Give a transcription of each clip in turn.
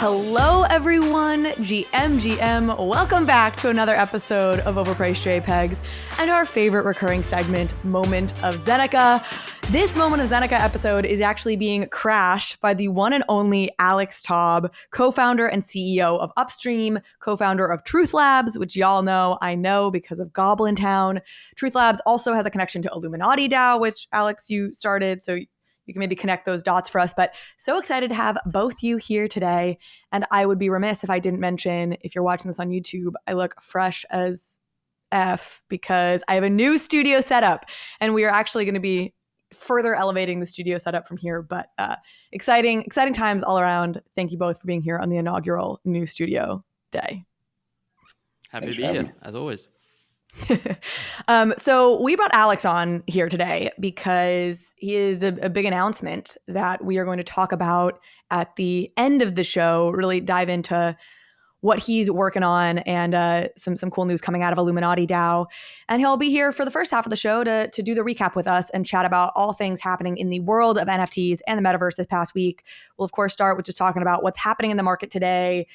Hello, everyone. GM. Welcome back to another episode of Overpriced JPEGs and our favorite recurring segment, Moment of Zen. This Moment of Zen episode is actually being crashed by the one and only Alex Taub, co-founder and CEO of Upstream, co-founder of Truth Labs, which y'all know, I know because of GoblinTown. Truth Labs also has a connection to Illuminati DAO, which Alex, you started, so you can maybe connect those dots for us. But so excited to have both you here today. And I would be remiss if I didn't mention, if you're watching this on YouTube, I look fresh as F because I have a new studio setup. And we are actually going to be further elevating the studio setup from here. But exciting times all around. Thank you both for being here on the inaugural new studio day. Happy to be here, as always. So we brought Alex on here today because he is a big announcement that we are going to talk about at the end of the show, really dive into what he's working on and some cool news coming out of Illuminati DAO. And he'll be here for the first half of the show to do the recap with us and chat about all things happening in the world of NFTs and the metaverse this past week. We'll, of course, start with just talking about what's happening in the market today.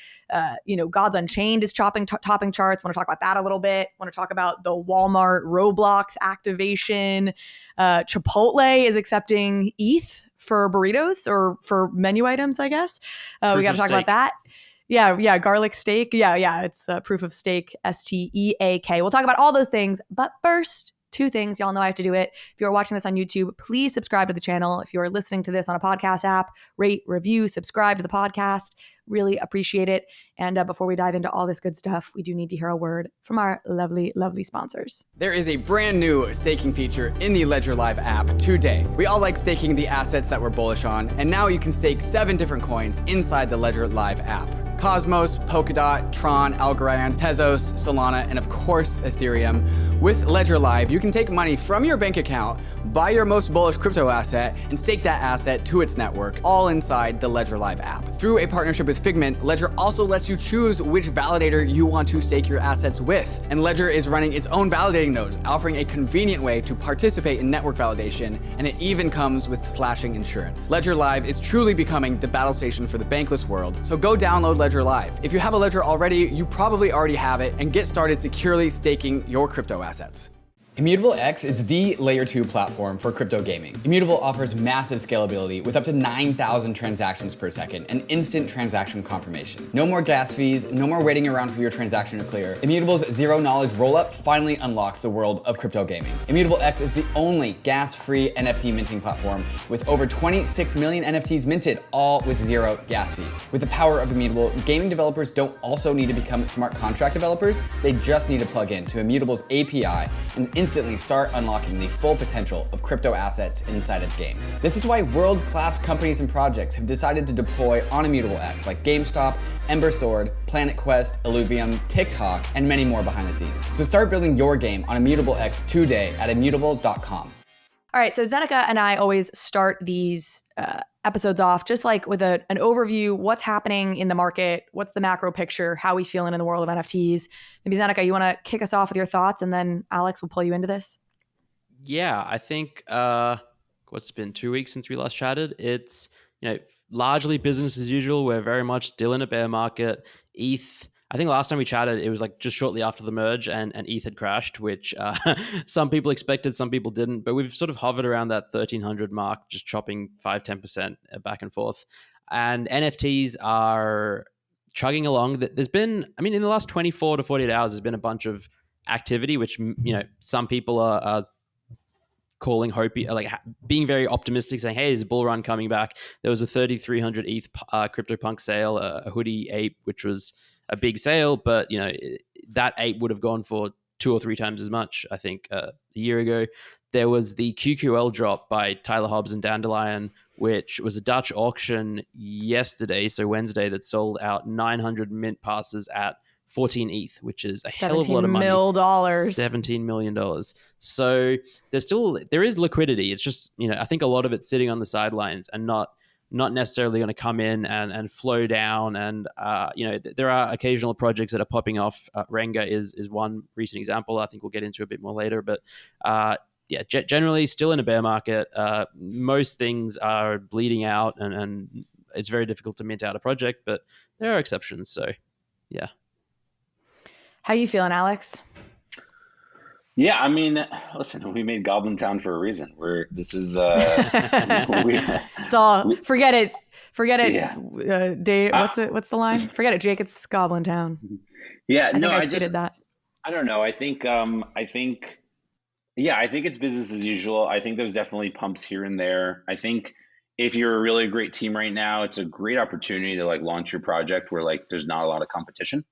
God's Unchained is topping charts. Want to talk about that a little bit. Want to talk about the Walmart Roblox activation. Chipotle is accepting ETH for burritos or for menu items, I guess. We got to talk about that. Yeah, garlic steak. Yeah, it's proof of stake, STEAK. We'll talk about all those things. But first, two things. Y'all know I have to do it. If you're watching this on YouTube, please subscribe to the channel. If you're listening to this on a podcast app, rate, review, subscribe to the podcast. Really appreciate it. And before we dive into all this good stuff, we do need to hear a word from our lovely, lovely sponsors. There is a brand new staking feature in the Ledger Live app today. We all like staking the assets that we're bullish on, and now you can stake 7 different coins inside the Ledger Live app. Cosmos, Polkadot, Tron, Algorand, Tezos, Solana, and of course, Ethereum. With Ledger Live, you can take money from your bank account, buy your most bullish crypto asset, and stake that asset to its network, all inside the Ledger Live app. Through a partnership with Figment, Ledger also lets you choose which validator you want to stake your assets with. And Ledger is running its own validating nodes, offering a convenient way to participate in network validation, and it even comes with slashing insurance. Ledger Live is truly becoming the battle station for the bankless world, so go download Ledger Live. If you have a Ledger already, you probably already have it, and get started securely staking your crypto assets. Immutable X is the layer 2 platform for crypto gaming. Immutable offers massive scalability with up to 9,000 transactions per second and instant transaction confirmation. No more gas fees, no more waiting around for your transaction to clear. Immutable's zero knowledge rollup finally unlocks the world of crypto gaming. Immutable X is the only gas-free NFT minting platform with over 26 million NFTs minted, all with zero gas fees. With the power of Immutable, gaming developers don't also need to become smart contract developers, they just need to plug in to Immutable's API and instantly start unlocking the full potential of crypto assets inside of games. This is why world-class companies and projects have decided to deploy on Immutable X, like GameStop, Ember Sword, Planet Quest, Illuvium, TikTok, and many more behind the scenes. So start building your game on Immutable X today at immutable.com. All right, so Zeneca and I always start these episodes off just like with an overview, what's happening in the market, what's the macro picture, how we feeling in the world of NFTs. Maybe Zeneca, you want to kick us off with your thoughts, and then Alex will pull you into this. Yeah, I think what's been 2 weeks since we last chatted. It's largely business as usual. We're very much still in a bear market. ETH. I think last time we chatted, it was like just shortly after the merge and ETH had crashed, which some people expected, some people didn't. But we've sort of hovered around that 1,300 mark, just chopping 5-10% back and forth. And NFTs are chugging along. There's been, in the last 24 to 48 hours, there's been a bunch of activity, which, some people are calling hopey, like being very optimistic, saying, hey, there's a bull run coming back. There was a 3,300 ETH CryptoPunk sale, a hoodie ape, which was a big sale, but that ape would have gone for 2 or 3 times as much, I think, a year ago. There was the QQL drop by Tyler Hobbs and Dandelion, which was a Dutch auction yesterday, so Wednesday, that sold out 900 mint passes at 14 ETH, which is a hell of a lot of money. $17 million. So there is liquidity. It's just, I think a lot of it's sitting on the sidelines and not necessarily going to come in and flow down. And, there are occasional projects that are popping off. Renga is one recent example. I think we'll get into a bit more later. But generally still in a bear market. Most things are bleeding out and it's very difficult to mint out a project, but there are exceptions. So yeah. How you feeling, Alex? Yeah, I mean, listen, we made GoblinTown for a reason. It's all forget it. Yeah. Dave, what's the line? Forget it, Jake. It's GoblinTown. Yeah, I think I tweeted that. I don't know. I think it's business as usual. I think there's definitely pumps here and there. I think if you're a really great team right now, it's a great opportunity to like launch your project where like there's not a lot of competition.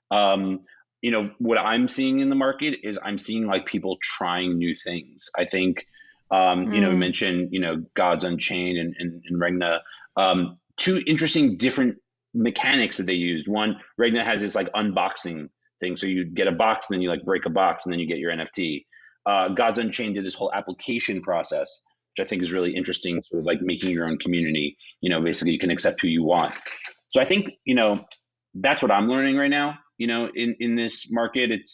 What I'm seeing in the market is I'm seeing like people trying new things. I think, we mentioned, God's Unchained and Renga, two interesting different mechanics that they used. One, Renga has this like unboxing thing. So you get a box and then you like break a box and then you get your NFT. God's Unchained did this whole application process, which I think is really interesting, sort of like making your own community. Basically you can accept who you want. So I think, that's what I'm learning right now. In this market,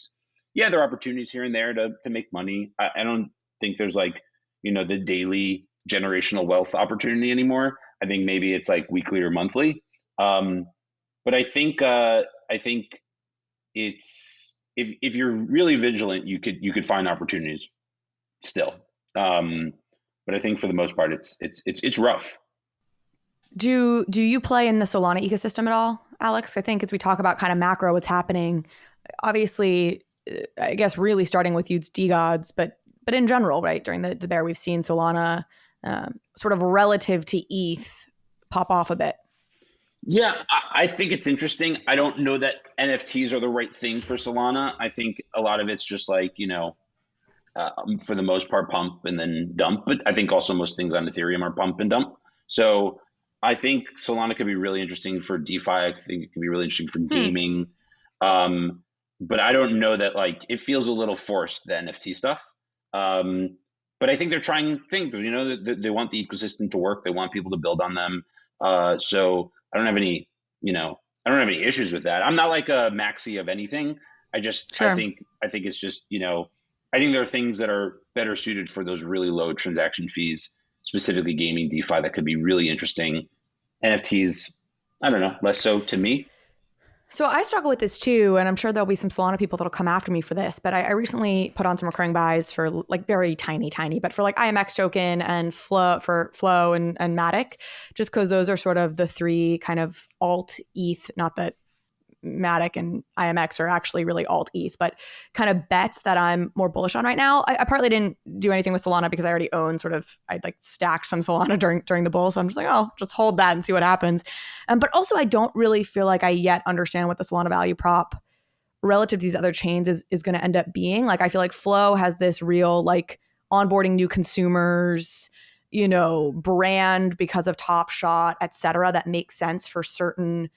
there are opportunities here and there to make money. I don't think there's like, the daily generational wealth opportunity anymore. I think maybe it's like weekly or monthly. But I think it's, if you're really vigilant, you could find opportunities still. But I think for the most part, it's rough. Do you play in the Solana ecosystem at all, Alex? I think as we talk about kind of macro, what's happening, obviously, I guess really starting with Utes DGods, but in general, right, during the bear, we've seen Solana sort of relative to ETH pop off a bit. Yeah, I think it's interesting. I don't know that NFTs are the right thing for Solana. I think a lot of it's just like, for the most part, pump and then dump. But I think also most things on Ethereum are pump and dump. So I think Solana could be really interesting for DeFi. I think it could be really interesting for gaming. But I don't know that like it feels a little forced, the NFT stuff. But I think they're trying things, they want the ecosystem to work. They want people to build on them. So I don't have any, issues with that. I'm not like a maxi of anything. I think it's just, I think there are things that are better suited for those really low transaction fees, specifically gaming DeFi, that could be really interesting. NFTs, I don't know, less so to me. So I struggle with this too, and I'm sure there'll be some Solana people that'll come after me for this, but I recently put on some recurring buys for like very tiny, but for like IMX token and Flow and Matic, just because those are sort of the three kind of alt ETH, not that Matic and IMX are actually really alt ETH, but kind of bets that I'm more bullish on right now. I partly didn't do anything with Solana because I already own I'd like stacked some Solana during the bull. So I'm just like, just hold that and see what happens. But also I don't really feel like I yet understand what the Solana value prop relative to these other chains is going to end up being. Like, I feel like Flow has this real like onboarding new consumers, brand because of Top Shot, et cetera, that makes sense for certain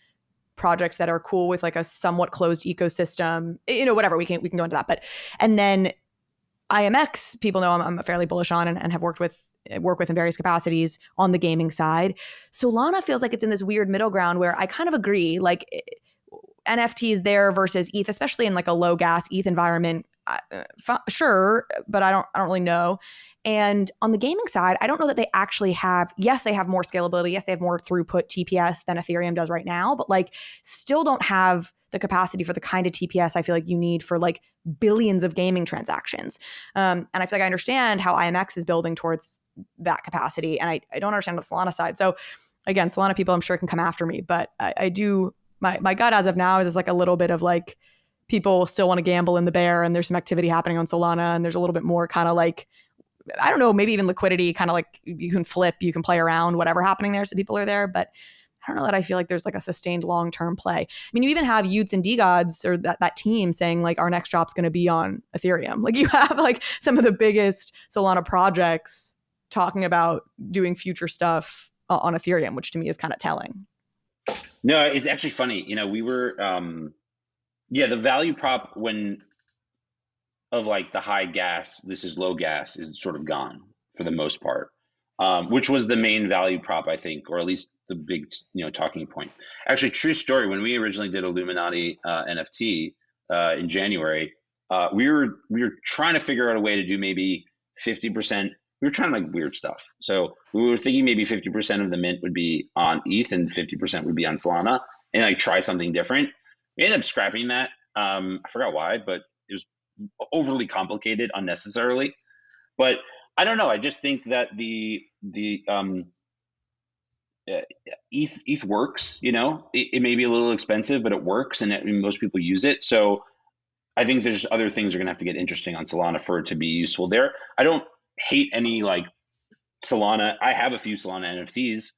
projects that are cool with like a somewhat closed ecosystem, whatever, we can go into that. And then IMX, people know I'm fairly bullish on and have work with in various capacities on the gaming side. Solana feels like it's in this weird middle ground where I kind of agree, like NFTs there versus ETH, especially in like a low gas ETH environment. Sure, but I don't really know. And on the gaming side, I don't know that they actually have, yes, they have more scalability. Yes, they have more throughput TPS than Ethereum does right now, but like still don't have the capacity for the kind of TPS I feel like you need for like billions of gaming transactions. And I feel like I understand how IMX is building towards that capacity. And I don't understand the Solana side. So again, Solana people I'm sure can come after me, but I do, my gut as of now is like a little bit of like, people still want to gamble in the bear and there's some activity happening on Solana and there's a little bit more kind of like, I don't know, maybe even liquidity, kind of like you can flip, you can play around, whatever happening there. So people are there, but I don't know that I feel like there's like a sustained long-term play. I mean, you even have Utes and DGods or that team saying like our next drop's going to be on Ethereum. Like you have like some of the biggest Solana projects talking about doing future stuff on Ethereum, which to me is kind of telling. No, it's actually funny. We were, the value prop of like the high gas, this is low gas, is sort of gone for the most part, which was the main value prop, I think, or at least the big, talking point. Actually, true story, when we originally did Illuminati NFT in January, we were trying to figure out a way to do maybe 50% we were trying like weird stuff. So we were thinking maybe 50% of the mint would be on ETH and 50% would be on Solana, and like try something different. We ended up scrapping that. I forgot why, but it was overly complicated unnecessarily. But I don't know. I just think that the ETH works. It may be a little expensive, but it works, and most people use it. So I think there's other things are going to have to get interesting on Solana for it to be useful there. I don't hate any like Solana. I have a few Solana NFTs.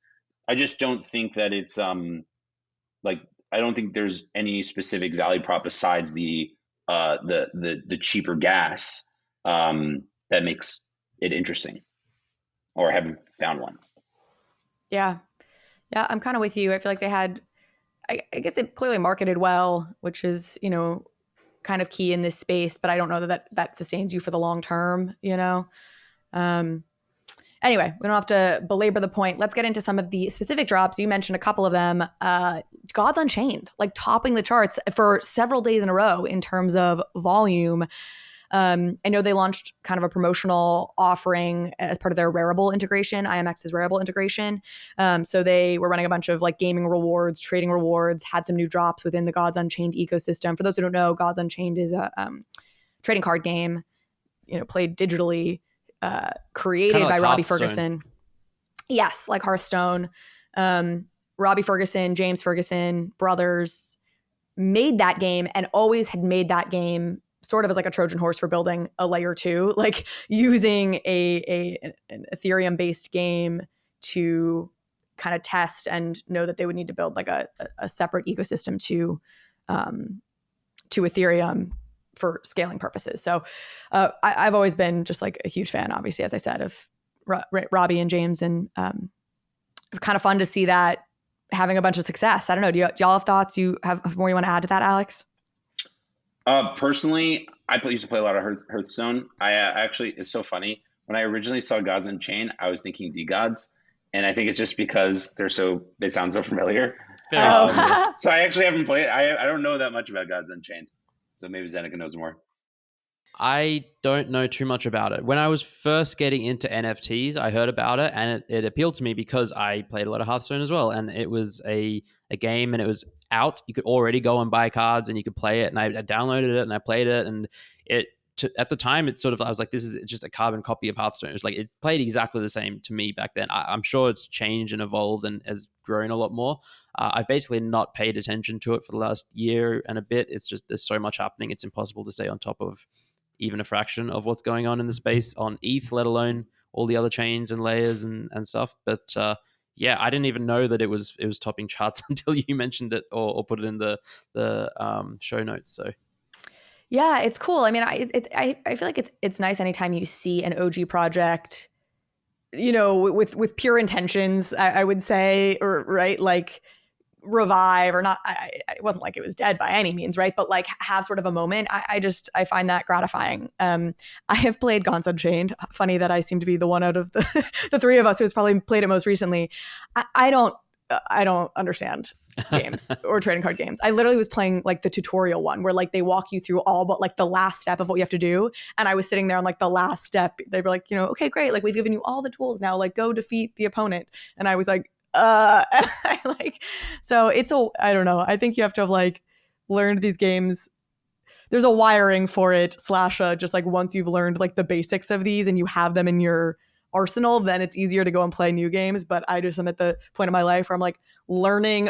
I just don't think that it's like I don't think there's any specific value prop besides the cheaper gas that makes it interesting, or I haven't found one. Yeah, I'm kind of with you. I feel like they had, I guess they clearly marketed well, which is kind of key in this space, but I don't know that sustains you for the long term. Anyway, we don't have to belabor the point. Let's get into some of the specific drops. You mentioned a couple of them. God's Unchained, like topping the charts for several days in a row in terms of volume. I know they launched kind of a promotional offering as part of their Rarible integration, IMX's Rarible integration. So they were running a bunch of like gaming rewards, trading rewards, had some new drops within the God's Unchained ecosystem. For those who don't know, God's Unchained is a trading card game, played digitally, created by Robbie Ferguson. Yes, like Hearthstone. Robbie Ferguson, James Ferguson, brothers made that game and always had made that game sort of as like a Trojan horse for building a layer 2, like using an Ethereum based game to kind of test and know that they would need to build like a separate ecosystem to Ethereum for scaling purposes. So I've always been just like a huge fan, obviously, as I said, of Robbie and James, and kind of fun to see that having a bunch of success. I don't know. Do y'all have thoughts? You have more you want to add to that, Alex? Personally, I used to play a lot of Hearthstone. I actually, it's so funny. When I originally saw Gods Unchained, I was thinking D-Gods. And I think it's just because they sound so familiar. So I actually haven't played. I don't know that much about Gods Unchained. So maybe Zeneca knows more. I don't know too much about it. When I was first getting into NFTs, I heard about it, and it appealed to me because I played a lot of Hearthstone as well. And it was a game, and it was out. You could already go and buy cards, and you could play it. And I downloaded it, and I played it. And at the time, it's sort of, I was like, it's just a carbon copy of Hearthstone. It's like, it played exactly the same to me back then. I'm sure it's changed and evolved and has grown a lot more. I've basically not paid attention to it for the last year and a bit. It's just, there's so much happening. It's impossible to stay on top of even a fraction of what's going on in the space on ETH, let alone all the other chains and layers and stuff. But yeah, I didn't even know that it was topping charts until you mentioned it or put it in the show notes. So yeah, it's cool. I mean, I feel like it's nice anytime you see an OG project, with pure intentions, I would say, or right, like revive or not. It wasn't like it was dead by any means, right? But like have sort of a moment. I find that gratifying. I have played Gods Unchained. Funny that I seem to be the one out of the three of us who's probably played it most recently. I don't understand games or trading card games. I literally was playing like the tutorial one where like they walk you through all but like the last step of what you have to do. And I was sitting there on like the last step. They were like, okay, great. Like we've given you all the tools now, like go defeat the opponent. And I was like, so I don't know. I think you have to have like learned these games. There's a wiring for it / just like once you've learned like the basics of these and you have them in your arsenal, then it's easier to go and play new games. But I just am at the point of my life where I'm like learning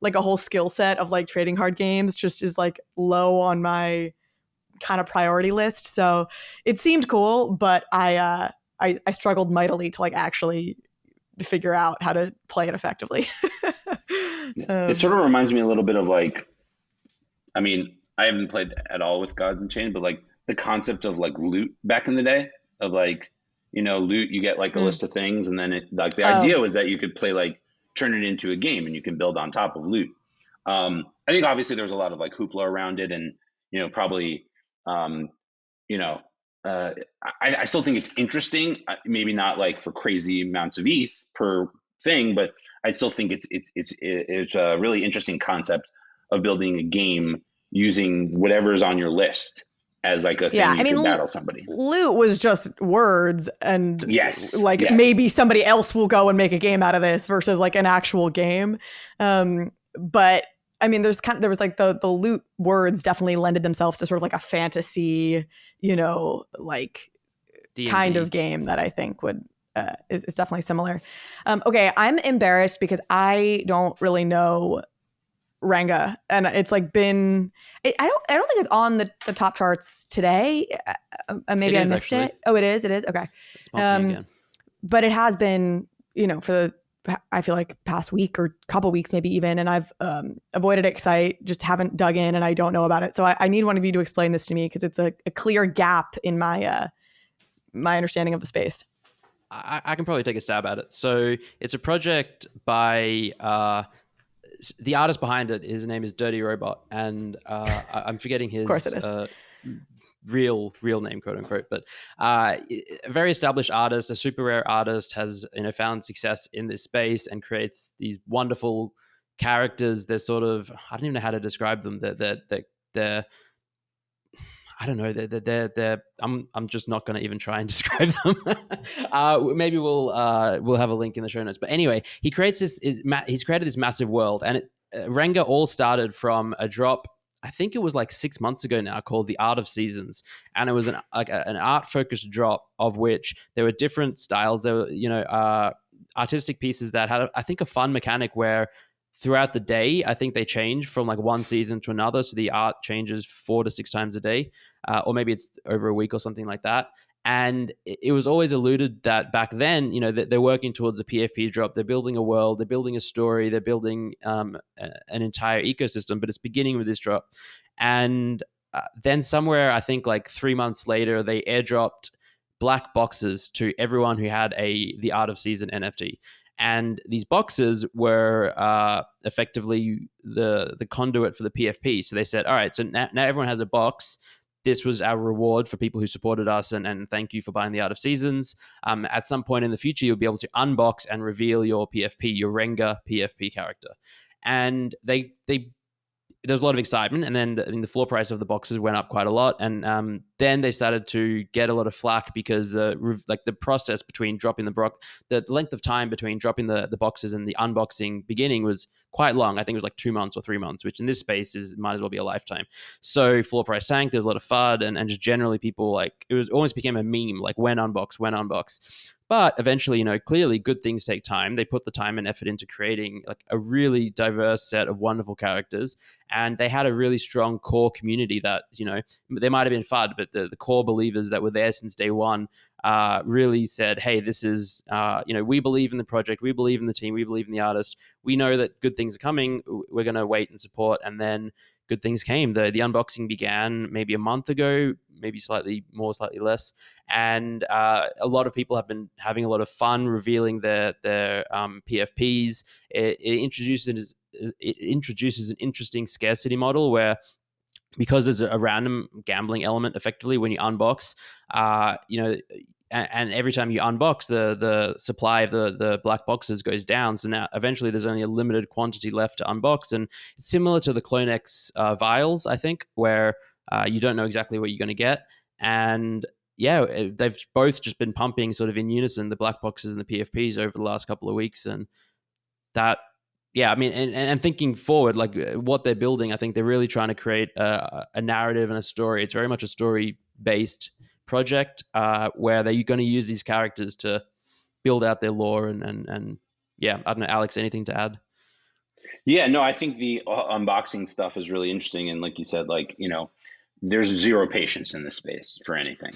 like a whole skill set of like trading card games just is like low on my kind of priority list. So it seemed cool, but I struggled mightily to like actually figure out how to play it effectively. It sort of reminds me a little bit of like, I mean, I haven't played at all with Gods Unchained, but like the concept of like loot back in the day of like, loot, you get like a list of things. And then the idea was that you could play, like turn it into a game and you can build on top of loot. I think obviously there was a lot of like hoopla around it and, probably, I still think it's interesting, maybe not like for crazy amounts of ETH per thing, but I still think it's a really interesting concept of building a game using whatever's on your list as like a Yeah, thing I you mean, could battle somebody. loot was just words, and Yes, like yes. maybe somebody else will go and make a game out of this versus like an actual game. But I mean, there was like the loot words definitely lended themselves to sort of like a fantasy, like D&D. kind of game that I think would is definitely similar. Okay, I'm embarrassed because I don't really know Renga, and it's like been. I don't think it's on the top charts today. Maybe I missed actually. it. Oh, it is. It is. Okay. It's bumping again. But it has been, for the I feel like past week or couple weeks maybe even, and I've avoided it because I just haven't dug in and I don't know about it. So I need one of you to explain this to me because it's a clear gap in my my understanding of the space. I can probably take a stab at it. So it's a project by the artist behind it. His name is Dirty Robot, and I'm forgetting his Of course it is. Real name, quote unquote. But a very established artist, a super rare artist, has found success in this space and creates these wonderful characters. They're sort of, I don't even know how to describe them. They're I don't know. They're I'm just not going to even try and describe them. Maybe we'll have a link in the show notes. But anyway, he's created this massive world, and Renga all started from a drop. I think it was like 6 months ago now, called The Art of Seasons, and it was an art focused drop of which there were different styles. There were artistic pieces that had I think a fun mechanic where throughout the day, I think they change from like one season to another. So the art changes 4 to 6 times a day, or maybe it's over a week or something like that. And it was always alluded that back then, that they're working towards a PFP drop. They're building a world, they're building a story, they're building an entire ecosystem, but it's beginning with this drop. And then somewhere, I think like 3 months later, they airdropped black boxes to everyone who had the Art of Season NFT. And these boxes were effectively the conduit for the PFP. So they said, all right, so now everyone has a box. This was our reward for people who supported us, and thank you for buying the Art of Seasons. At some point in the future, you'll be able to unbox and reveal your PFP, your Renga PFP character. And they there's a lot of excitement, and then the floor price of the boxes went up quite a lot, and then they started to get a lot of flack because the process between dropping the length of time between dropping the boxes and the unboxing beginning was quite long. I think it was like 2 months or 3 months, which in this space might as well be a lifetime. So floor price sank. There was a lot of FUD, and just generally people almost became a meme, like when unbox. But eventually, clearly good things take time. They put the time and effort into creating like a really diverse set of wonderful characters. And they had a really strong core community that, there might have been FUD, but the core believers that were there since day one really said, hey, this is, we believe in the project. We believe in the team. We believe in the artist. We know that good things are coming. We're going to wait and support. And then good things came. The unboxing began maybe a month ago, maybe slightly more, slightly less. And a lot of people have been having a lot of fun revealing their PFPs. It introduces an interesting scarcity model where, because there's a random gambling element effectively when you unbox, and every time you unbox, the supply of the black boxes goes down. So now eventually there's only a limited quantity left to unbox. And it's similar to the CloneX vials, I think, where you don't know exactly what you're going to get. And yeah, they've both just been pumping sort of in unison, the black boxes and the PFPs, over the last couple of weeks. And that, yeah, I mean, and thinking forward, like what they're building, I think they're really trying to create a narrative and a story. It's very much a story-based project where they're going to use these characters to build out their lore and yeah, I don't know, Alex, anything to add? Yeah, no, I think the unboxing stuff is really interesting, and like you said, there's zero patience in this space for anything,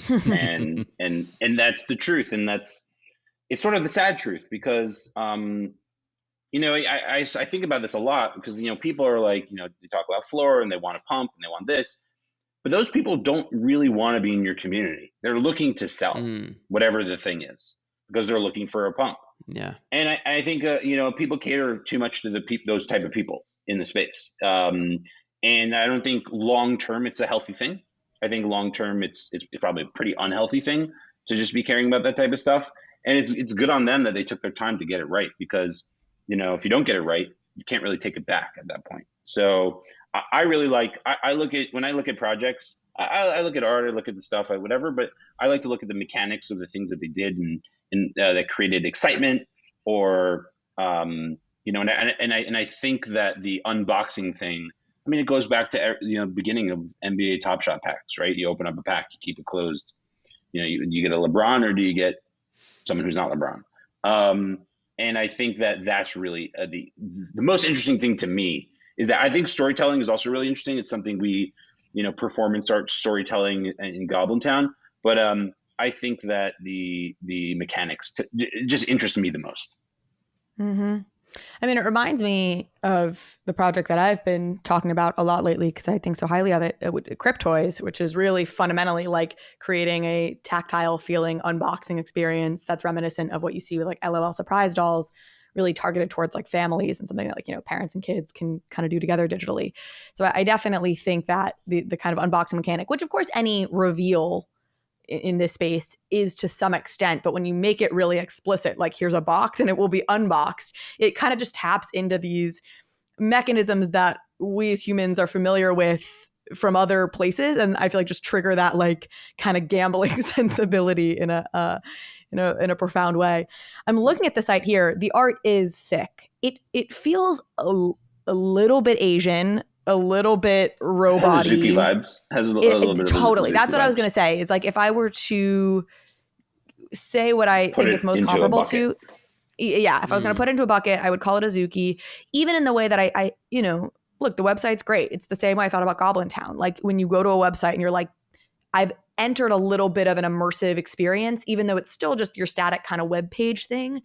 and that's the truth, and it's sort of the sad truth because I think about this a lot because people are like, they talk about floor and they want to pump and they want this. But those people don't really want to be in your community. They're looking to sell whatever the thing is because they're looking for a pump. Yeah. And I think, people cater too much to those type of people in the space. And I don't think long-term it's a healthy thing. I think long-term it's probably a pretty unhealthy thing to just be caring about that type of stuff. And it's good on them that they took their time to get it right because, if you don't get it right, you can't really take it back at that point. So I really when I look at projects, I look at art, I look at the stuff, whatever, but I like to look at the mechanics of the things that they did and that created excitement, or and I think that the unboxing thing. I mean, it goes back to beginning of NBA Top Shot packs, right? You open up a pack, you keep it closed. You get a LeBron, or do you get someone who's not LeBron? And I think that that's really the most interesting thing to me is that I think storytelling is also really interesting. It's something we, performance art storytelling in GoblinTown. But I think that the mechanics just interest me the most. Mm-hmm. I mean, it reminds me of the project that I've been talking about a lot lately because I think so highly of it, Cryptoys, which is really fundamentally like creating a tactile feeling unboxing experience that's reminiscent of what you see with like LOL surprise dolls, really targeted towards like families and something that like, parents and kids can kind of do together digitally. So I definitely think that the kind of unboxing mechanic, which of course any reveal in this space is to some extent, but when you make it really explicit, like here's a box and it will be unboxed, it kind of just taps into these mechanisms that we as humans are familiar with from other places, and I feel like just trigger that like kind of gambling sensibility in a profound way. I'm looking at the site here. The art is sick. It feels a little bit Asian, a little bit robot-y. Has Azuki vibes. Has a little bit totally. Of That's what vibes. I was going to say is like if I were to say what I think it's most comparable to, if I was going to put it into a bucket, I would call it Azuki, even in the way that I look, the website's great. It's the same way I thought about GoblinTown. Like when you go to a website and you're like, I've entered a little bit of an immersive experience, even though it's still just your static kind of web page thing.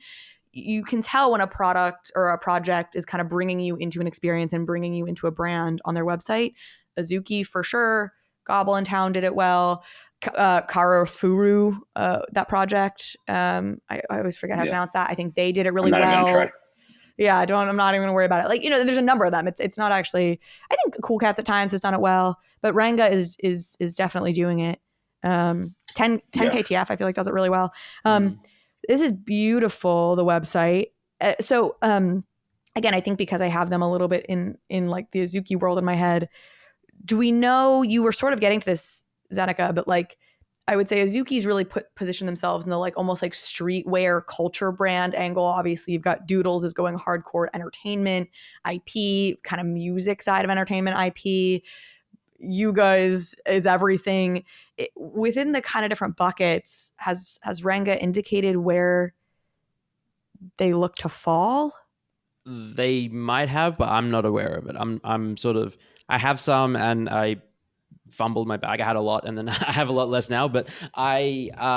You can tell when a product or a project is kind of bringing you into an experience and bringing you into a brand on their website. Azuki for sure. GoblinTown did it well. Karafuru, that project. I always forget how to pronounce that. I think they did it really well. I'm not even gonna worry about it. Like, there's a number of them. It's not actually, I think Cool Cats at times has done it well, but Renga is definitely doing it. 10 KTF, I feel like does it really well. This is beautiful, the website. So again, I think because I have them a little bit in like the Azuki world in my head, do we know, you were sort of getting to this, Zeneca, but like I would say Azuki's really positioned themselves in the like almost like streetwear culture brand angle. Obviously, you've got Doodles is going hardcore entertainment, IP, kind of music side of entertainment IP. You guys is everything. Within the kind of different buckets, has Renga indicated where they look to fall? They might have, but I'm not aware of it. I'm sort of, I have some and I fumbled my bag. I had a lot and then I have a lot less now, but I'm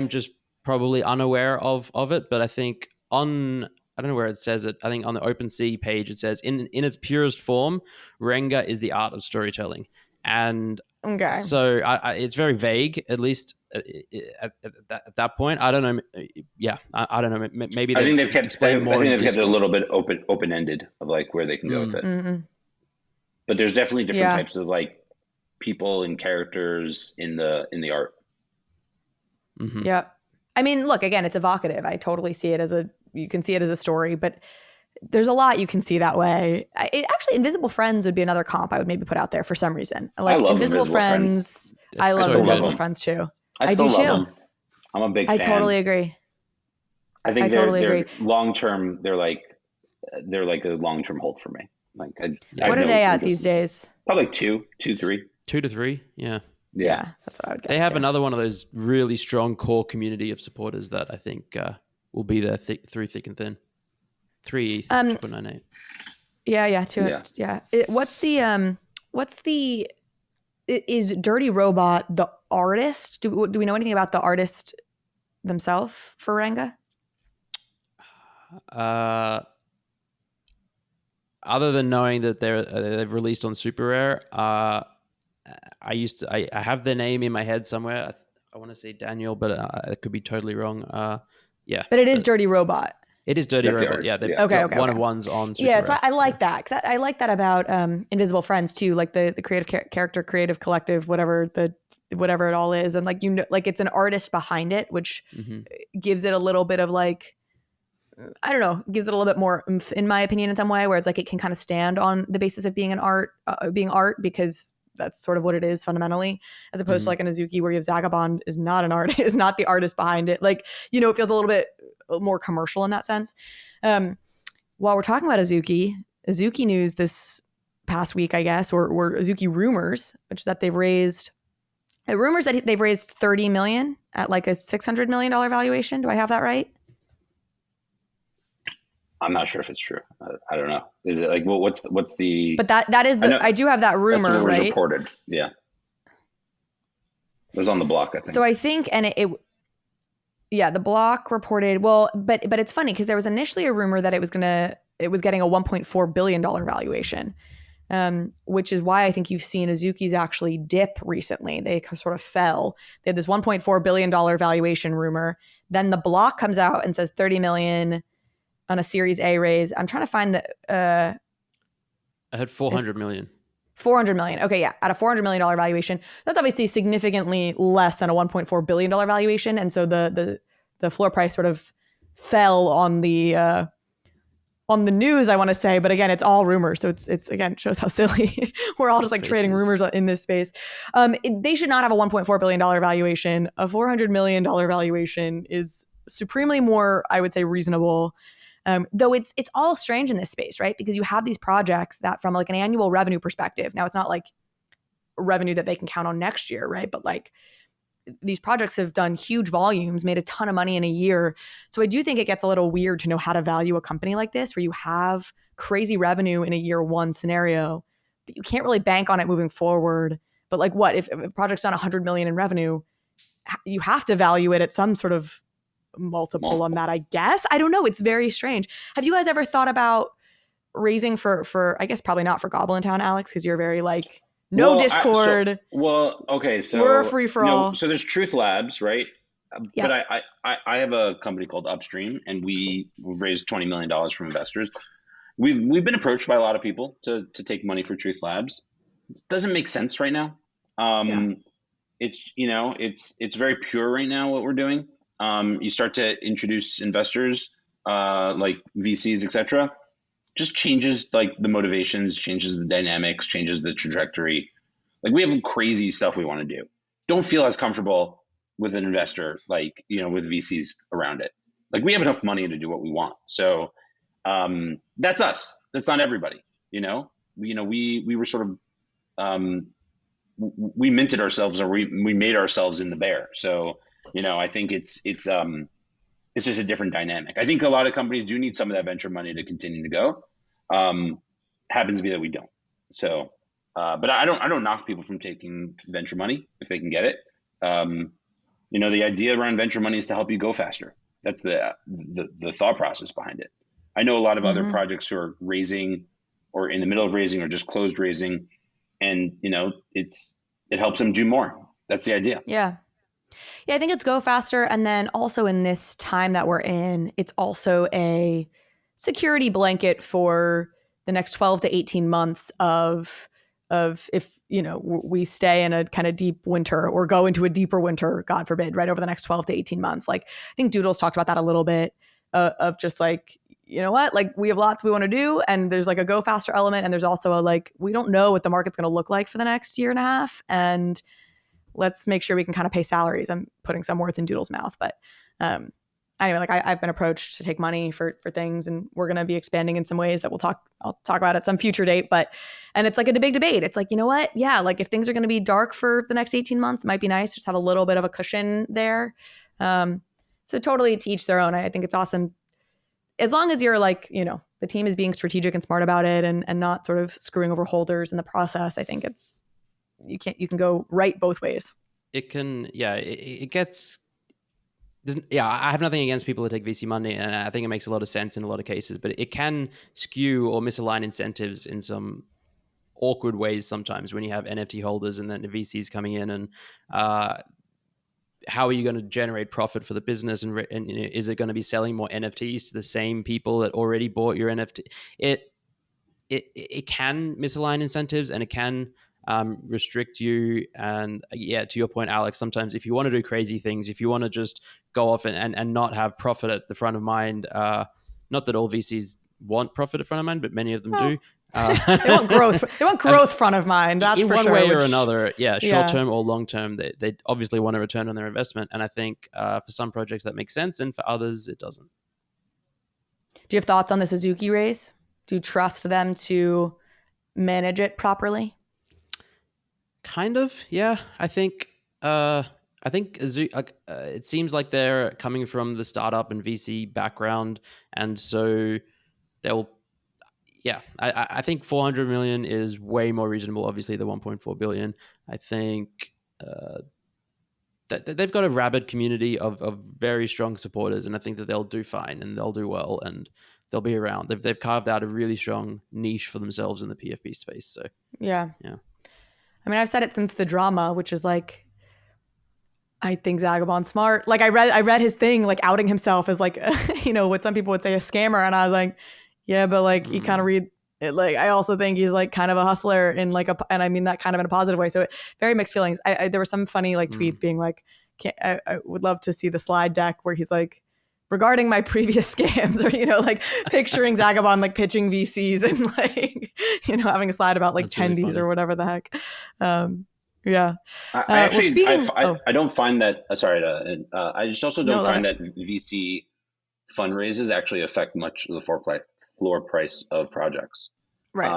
just probably unaware of it. But I think I don't know where it says it. I think on the OpenSea page, it says in its purest form, Renga is the art of storytelling. And so it's very vague, at least at that point. I don't know. Yeah, I don't know. Maybe I think they've kept it a little bit open-ended of like where they can go with it. Mm-hmm. But there's definitely different types of like people and characters in the art. Mm-hmm. Yeah. I mean, look, again, it's evocative. I totally see it you can see it as a story, but there's a lot you can see that way. Actually, Invisible Friends would be another comp I would maybe put out there for some reason. Like, I love Invisible Friends. I love Invisible Friends too. I do too. Them. I'm a big fan. I totally agree. I think they're long-term. They're like a long-term hold for me. Like, what are they at these days? Probably 2, 3. 2 to 3. Yeah. Yeah, that's what I would guess. They have another one of those really strong core community of supporters that I think will be there through thick and thin. 3 ETH, 998. Yeah, 2. Yeah. Is Dirty Robot the artist? Do we know anything about the artist themselves for Renga? Other than knowing that they've released on Super Rare, I have their name in my head somewhere. I want to say Daniel, but it could be totally wrong. But it is Dirty Robot. It is Dirty Robot. Yeah, okay. One of ones on Super Rare. So I like that because I like that about Invisible Friends too, like the creative character, creative collective, whatever it all is, and like like it's an artist behind it, which gives it a little bit of like, I don't know, gives it a little bit more oomph, in my opinion, in some way, where it's like it can kind of stand on the basis of being art, because that's sort of what it is fundamentally, as opposed to like an Azuki where you have Zagabond is not an artist, is not the artist behind it. Like, you know, it feels a little bit more commercial in that sense. While we're talking about Azuki news this past week, I guess, or Azuki Rumors, which is that they've raised rumors that they've raised 30 million at like a $600 million valuation. Do I have that right? I'm not sure if it's true. I don't know. Is it like, well, what's the? But that is I do have that rumor, that's what was right? reported. Yeah, it was on the block, I think. So I think, and yeah, the block reported. Well, but it's funny because there was initially a rumor that it was getting a $1.4 billion valuation, which is why I think you've seen Azuki's actually dip recently. They sort of fell. They had this $1.4 billion valuation rumor. Then the block comes out and says 30 million on a Series A raise. I'm trying to find the. I had 400 million. 400 million. Okay, yeah, at a $400 million valuation, that's obviously significantly less than a $1.4 billion valuation, and so the floor price sort of fell on the news, I want to say, but again, it's all rumors, so it's again shows how silly we're all just like trading rumors in this space. They should not have a $1.4 billion valuation. A $400 million valuation is supremely more, I would say, reasonable. Though it's all strange in this space, right? Because you have these projects that from like an annual revenue perspective, now it's not like revenue that they can count on next year, right? But like these projects have done huge volumes, made a ton of money in a year. So I do think it gets a little weird to know how to value a company like this, where you have crazy revenue in a year one scenario, but you can't really bank on it moving forward. But like what, if a project's done 100 million in revenue, you have to value it at some sort of multiple on that, I guess. I don't know. It's very strange. Have you guys ever thought about raising for I guess probably not for GoblinTown, Alex, because you're very like, no Discord. Okay. So we're a free for all. So there's Truth Labs, right? Yeah. But I have a company called Upstream, and we've raised $20 million from investors. We've been approached by a lot of people to take money for Truth Labs. It doesn't make sense right now. It's it's very pure right now what we're doing. You start to introduce investors like VCs, etc. Just changes like the motivations, changes the dynamics, changes the trajectory. Like we have crazy stuff we want to do. Don't feel as comfortable with an investor like with VCs around it. Like we have enough money to do what we want. So that's us. That's not everybody. We were sort of we minted ourselves, or we made ourselves in the bear. So I think it's just a different dynamic. I think a lot of companies do need some of that venture money to continue to go. Happens to be that we don't. So, but I don't knock people from taking venture money if they can get it. The idea around venture money is to help you go faster. That's the thought process behind it. I know a lot of other projects who are raising, or in the middle of raising, or just closed raising, and it helps them do more. That's the idea. Yeah, I think it's go faster. And then also in this time that we're in, it's also a security blanket for the next 12 to 18 months of if, we stay in a kind of deep winter or go into a deeper winter, God forbid, right over the next 12 to 18 months. Like I think Doodle's talked about that a little bit of just like, you know what, like we have lots we want to do. And there's like a go faster element. And there's also a, like, we don't know what the market's going to look like for the next year and a half. And let's make sure we can kind of pay salaries. I'm putting some words in Doodle's mouth, but anyway, like I've been approached to take money for things, and we're going to be expanding in some ways that I'll talk about at some future date. And it's like a big debate. It's like, you know what? Yeah. Like if things are going to be dark for the next 18 months, it might be nice to just have a little bit of a cushion there. So totally to each their own. I think it's awesome. As long as you're like, the team is being strategic and smart about it and not sort of screwing over holders in the process. I think you can go right both ways. It can, it gets, I have nothing against people that take VC money, and I think it makes a lot of sense in a lot of cases, but it can skew or misalign incentives in some awkward ways sometimes when you have NFT holders and then the VCs coming in, and how are you going to generate profit for the business, and is it going to be selling more NFTs to the same people that already bought your NFT? It can misalign incentives, and it can restrict you. And to your point, Alex, sometimes if you want to do crazy things, if you want to just go off and not have profit at the front of mind, not that all VCs want profit at front of mind, but many of them do. They want growth. They want growth front of mind. That's in for one sure. way or another. Yeah, Yeah. short term or long term, they obviously want a return on their investment. And I think for some projects that makes sense, and for others it doesn't. Do you have thoughts on the Azuki raise? Do you trust them to manage it properly? Kind of, yeah. I think it seems like they're coming from the startup and VC background, and so they'll. Yeah, I think 400 million is way more reasonable. Obviously, the 1.4 billion. I think that they've got a rabid community of very strong supporters, and I think that they'll do fine and they'll do well and they'll be around. They've carved out a really strong niche for themselves in the PFP space. So yeah. Yeah. I mean, I've said it since the drama, which is like, I think Zagabond's smart. Like I read his thing, like outing himself as like, what some people would say a scammer. And I was like, yeah, but like you kind of read it. Like, I also think he's like kind of a hustler and I mean that kind of in a positive way. So very mixed feelings. There were some funny like tweets being like, I would love to see the slide deck where he's like, regarding my previous scams, or like picturing Zagabond like pitching VCs and like having a slide about like That's really attendees funny. or whatever the heck. Yeah. I actually well, I don't find that. I just also don't find that VC fundraises actually affect much of the floor price of projects. Right.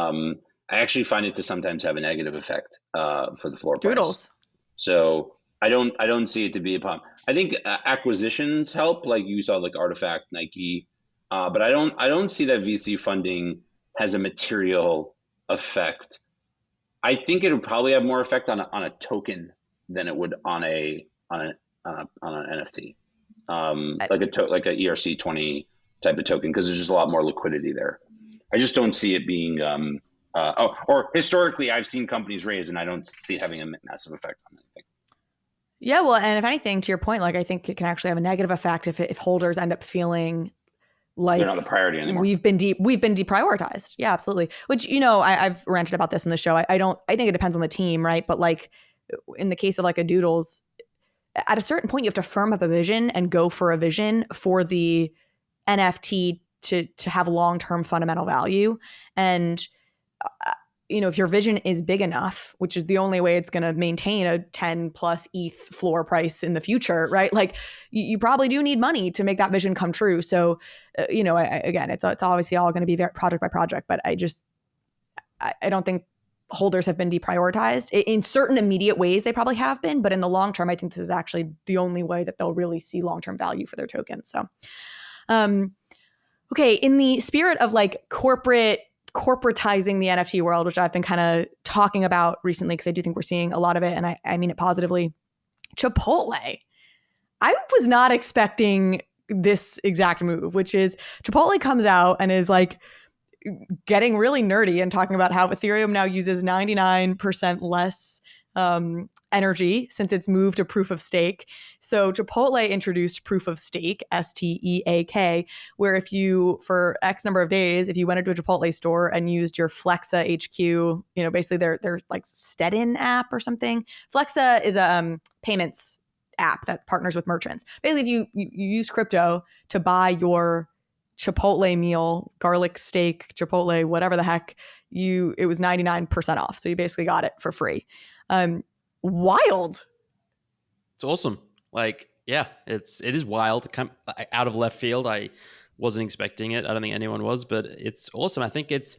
I actually find it to sometimes have a negative effect for the floor Doodles. price. So I don't see it to be a problem. I think acquisitions help, like you saw, like Artifact, Nike, but I don't see that VC funding has a material effect. I think it would probably have more effect on a token than it would on an NFT, like a ERC20 type of token, because there's just a lot more liquidity there. I just don't see it being or historically I've seen companies raise and I don't see it having a massive effect on anything. Yeah, well, and if anything, to your point, like I think it can actually have a negative effect if holders end up feeling like they're not a priority anymore. We've been deprioritized. Yeah, absolutely. Which I've ranted about this in the show. I think it depends on the team, right? But like in the case of like a Doodles, at a certain point you have to firm up a vision and go for a vision for the NFT to have long-term fundamental value. And if your vision is big enough, which is the only way it's going to maintain a 10 plus ETH floor price in the future, right? Like you probably do need money to make that vision come true. So, again, it's obviously all going to be project by project, but I don't think holders have been deprioritized. In certain immediate ways, they probably have been, but in the long term, I think this is actually the only way that they'll really see long-term value for their tokens. So, okay, in the spirit of like corporatizing the NFT world, which I've been kind of talking about recently because I do think we're seeing a lot of it, and I mean it positively. Chipotle. I was not expecting this exact move, which is Chipotle comes out and is like getting really nerdy and talking about how Ethereum now uses 99% less energy since it's moved to proof of stake. So Chipotle introduced proof of stake, STEAK, where if you, for X number of days, if you went into a Chipotle store and used your Flexa HQ, basically their like Steadin app or something. Flexa is a payments app that partners with merchants. Basically, if you use crypto to buy your Chipotle meal, garlic steak, Chipotle, whatever the heck, it was 99% off. So you basically got it for free. Wild. It's awesome. Like, yeah, it is wild to come out of left field. I wasn't expecting it. I don't think anyone was, but it's awesome. I think it's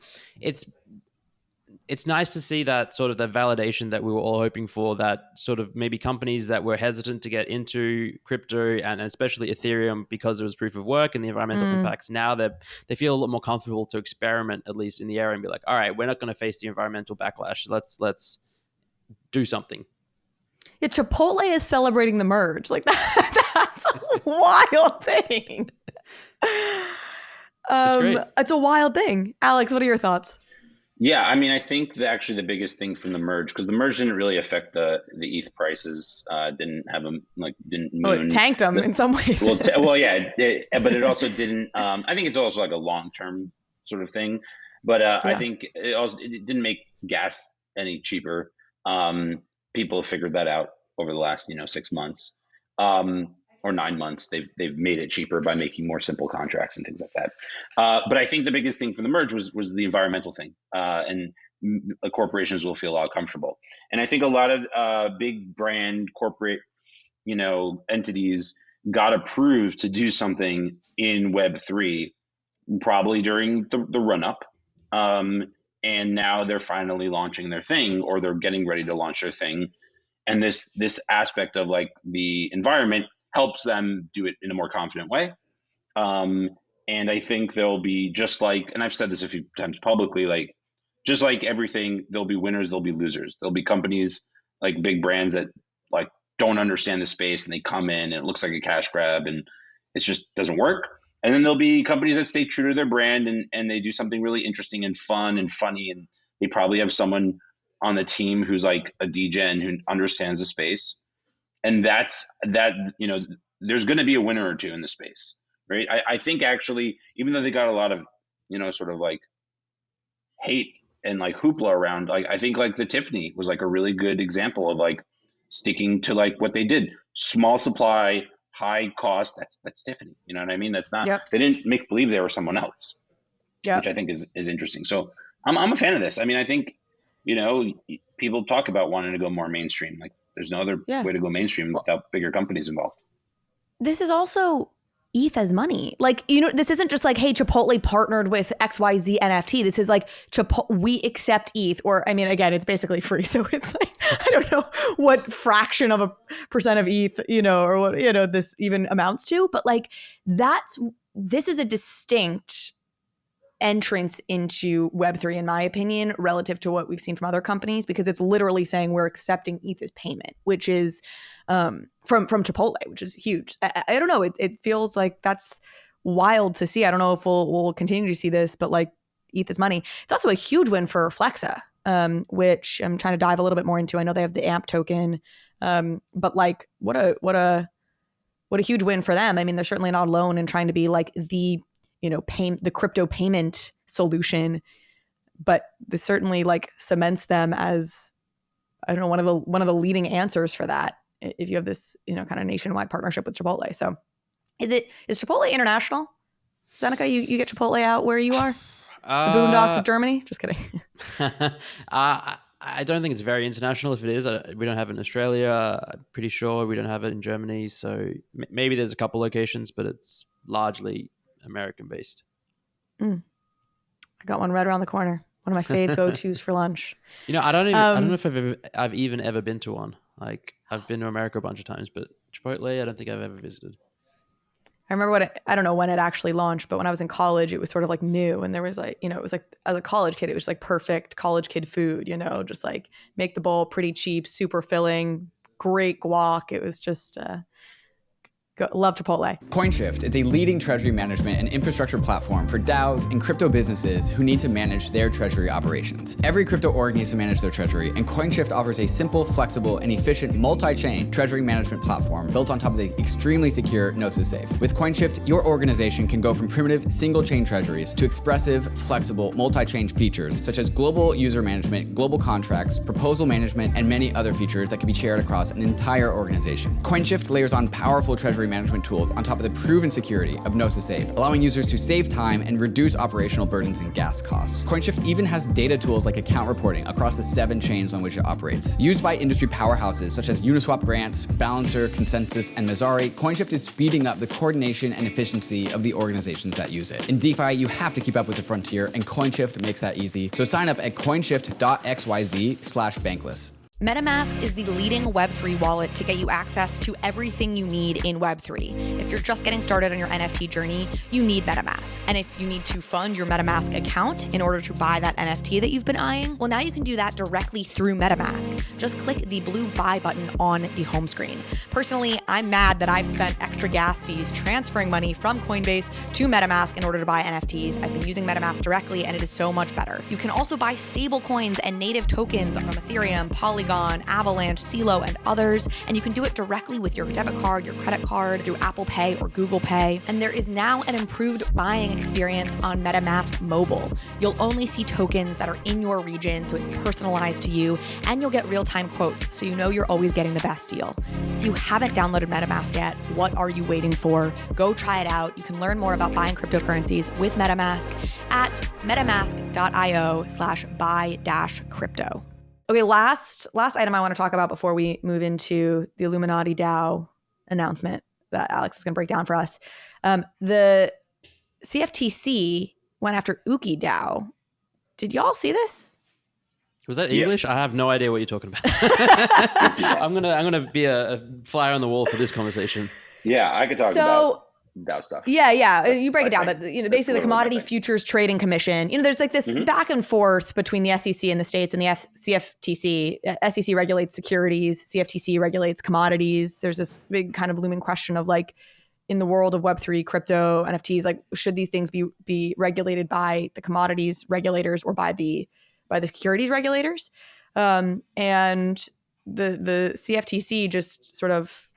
nice to see that sort of the validation that we were all hoping for, that sort of maybe companies that were hesitant to get into crypto and especially Ethereum because it was proof of work and the environmental impacts. Now they feel a lot more comfortable to experiment, at least in the area, and be like, all right, we're not going to face the environmental backlash. Let's do something. Yeah, Chipotle is celebrating the merge. Like that's a wild thing. That's great. It's a wild thing. Alex, what are your thoughts? Yeah, I mean, I think the biggest thing from the merge, because the merge didn't really affect the ETH prices, didn't moon. Well, it tanked them in some ways. Yeah, but it also didn't. I think it's also like a long-term sort of thing, but I think it didn't make gas any cheaper. People have figured that out over the last 6 months, or or 9 months. They've made it cheaper by making more simple contracts and things like that. But I think the biggest thing for the merge was the environmental thing, and corporations will feel a lot comfortable. And I think a lot of big brand corporate, entities got approved to do something in Web3 probably during the run up. And now they're finally launching their thing, or they're getting ready to launch their thing. And this aspect of like the environment helps them do it in a more confident way. And I think there'll be, just like, and I've said this a few times publicly, like, just like everything, there'll be winners, there'll be losers. There'll be companies like big brands that like don't understand the space and they come in and it looks like a cash grab and it just doesn't work. And then there'll be companies that stay true to their brand and they do something really interesting and fun and funny. And they probably have someone on the team who's like a DJ who understands the space. And there's going to be a winner or two in the space, right? I think actually, even though they got a lot of, sort of like hate and like hoopla around, like, I think like the Tiffany was like a really good example of like sticking to like what they did. Small supply, high cost. That's Tiffany. You know what I mean? That's not, They didn't make believe they were someone else, which I think is interesting. So I'm a fan of this. I mean, I think, people talk about wanting to go more mainstream. Like there's no other way to go mainstream without bigger companies involved. This is also ETH as money. Like, this isn't just like, hey, Chipotle partnered with XYZ NFT. This is like, we accept ETH, or, I mean, again, it's basically free. So it's like, I don't know what fraction of a percent of ETH, or what, this even amounts to, but like this is a distinct entrance into Web3, in my opinion, relative to what we've seen from other companies, because it's literally saying we're accepting ETH as payment, which is from Chipotle, which is huge. I don't know. It feels like that's wild to see. I don't know if we'll continue to see this, but like ETH is money. It's also a huge win for Flexa, which I'm trying to dive a little bit more into. I know they have the AMP token, but like what a huge win for them. I mean, they're certainly not alone in trying to be like the the crypto payment solution, but this certainly like cements them as, I don't know, one of the leading answers for that. If you have this, kind of nationwide partnership with Chipotle. So is Chipotle international? Zeneca, you get Chipotle out where you are? The boondocks of Germany? Just kidding. I don't think it's very international. If it is, we don't have it in Australia. I'm pretty sure we don't have it in Germany. So maybe there's a couple locations, but it's largely American based. I got one right around the corner. One of my fave go-tos for lunch. I don't know if I've even ever been to one. Like I've been to America a bunch of times, but Chipotle, I don't think I've ever visited. I remember I don't know when it actually launched, but when I was in college, it was sort of like new. And there was like, it was like, as a college kid, it was like perfect college kid food, just like make the bowl pretty cheap, super filling, great guac. It was just, love Chipotle. CoinShift is a leading treasury management and infrastructure platform for DAOs and crypto businesses who need to manage their treasury operations. Every crypto org needs to manage their treasury, and CoinShift offers a simple, flexible, and efficient multi-chain treasury management platform built on top of the extremely secure Gnosis Safe. With CoinShift, your organization can go from primitive single-chain treasuries to expressive, flexible, multi-chain features such as global user management, global contracts, proposal management, and many other features that can be shared across an entire organization. CoinShift layers on powerful treasury management tools on top of the proven security of Gnosis Safe, allowing users to save time and reduce operational burdens and gas costs. CoinShift even has data tools like account reporting across the 7 chains on which it operates. Used by industry powerhouses such as Uniswap Grants, Balancer, Consensus, and Messari, CoinShift is speeding up the coordination and efficiency of the organizations that use it. In DeFi, you have to keep up with the frontier, and CoinShift makes that easy. So sign up at coinshift.xyz/Bankless. MetaMask is the leading Web3 wallet to get you access to everything you need in Web3. If you're just getting started on your NFT journey, you need MetaMask. And if you need to fund your MetaMask account in order to buy that NFT that you've been eyeing, well, now you can do that directly through MetaMask. Just click the blue buy button on the home screen. Personally, I'm mad that I've spent extra gas fees transferring money from Coinbase to MetaMask in order to buy NFTs. I've been using MetaMask directly, and it is so much better. You can also buy stable coins and native tokens from Ethereum, Polygon, Polygon, Avalanche, CeeLo, and others. And you can do it directly with your debit card, your credit card, through Apple Pay or Google Pay. And there is now an improved buying experience on MetaMask Mobile. You'll only see tokens that are in your region, so it's personalized to you, and you'll get real-time quotes, so you know you're always getting the best deal. If you haven't downloaded MetaMask yet, what are you waiting for? Go try it out. You can learn more about buying cryptocurrencies with MetaMask at metamask.io/buy-crypto. Okay, last item I want to talk about before we move into the Illuminati DAO announcement that Alex is going to break down for us. The CFTC went after Ooki DAO. Did y'all see this? Was that English? I have no idea what you're talking about. I'm gonna be a flyer on the wall for this conversation. Yeah, I could talk about DAO stuff. Yeah. You break it down, but basically the Commodity Futures Trading Commission. There's like this back and forth between the SEC in the States and the CFTC. SEC regulates securities, CFTC regulates commodities. There's this big kind of looming question of like, in the world of Web3, crypto, NFTs, like should these things be regulated by the commodities regulators or by the securities regulators? And the CFTC just sort of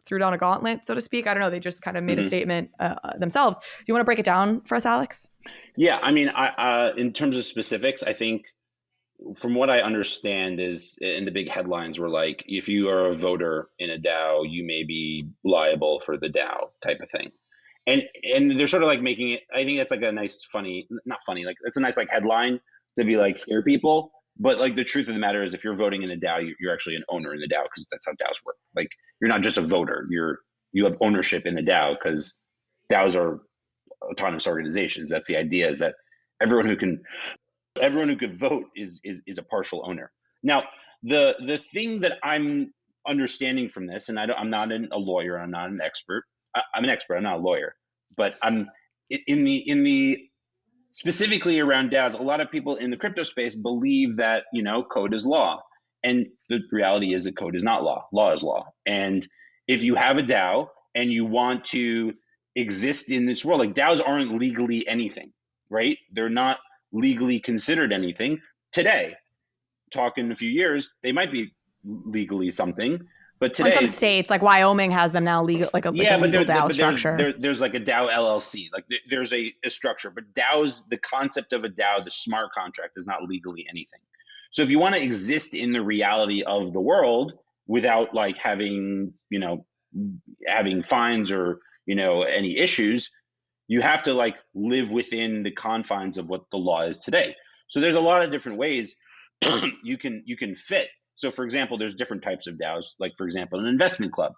threw down a gauntlet, so to speak. I don't know. They just kind of made a statement themselves. Do you want to break it down for us, Alex? Yeah, I mean, in terms of specifics, I think from what I understand is, in the big headlines were like, if you are a voter in a DAO, you may be liable for the DAO type of thing. And they're sort of like making it, I think that's like a nice, not funny, like it's a nice like headline to be like scare people. But like the truth of the matter is, if you're voting in a DAO, you're actually an owner in the DAO, because that's how DAOs work. Like you're not just a voter, you have ownership in the DAO, because DAOs are autonomous organizations. That's the idea, is that everyone who could vote is a partial owner. Now, the thing that I'm understanding from this, and I'm not a lawyer, I'm not an expert. I'm an expert, I'm not a lawyer, but I'm in the specifically around DAOs, a lot of people in the crypto space believe that, code is law. And the reality is that code is not law. Law is law. And if you have a DAO and you want to exist in this world, like DAOs aren't legally anything, right? They're not legally considered anything today. Talk in a few years, they might be legally something. But today, in some states, like Wyoming has them now legal, like a legal DAO structure. There's like a DAO LLC, like there's a structure. But DAOs, the concept of a DAO, the smart contract, is not legally anything. So if you want to exist in the reality of the world without like having fines or any issues, you have to like live within the confines of what the law is today. So there's a lot of different ways you can fit. So for example, there's different types of DAOs, like for example, an investment club,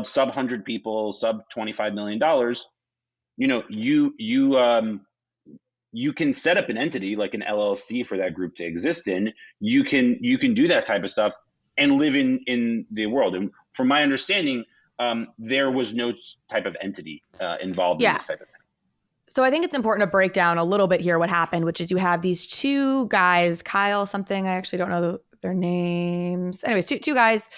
sub 100 people, sub $25 million, you can set up an entity like an LLC for that group to exist in. You can do that type of stuff and live in the world. And from my understanding, there was no type of entity involved in this type of thing. So I think it's important to break down a little bit here what happened, which is you have these two guys, Kyle something, I actually don't know their names. Anyways, two guys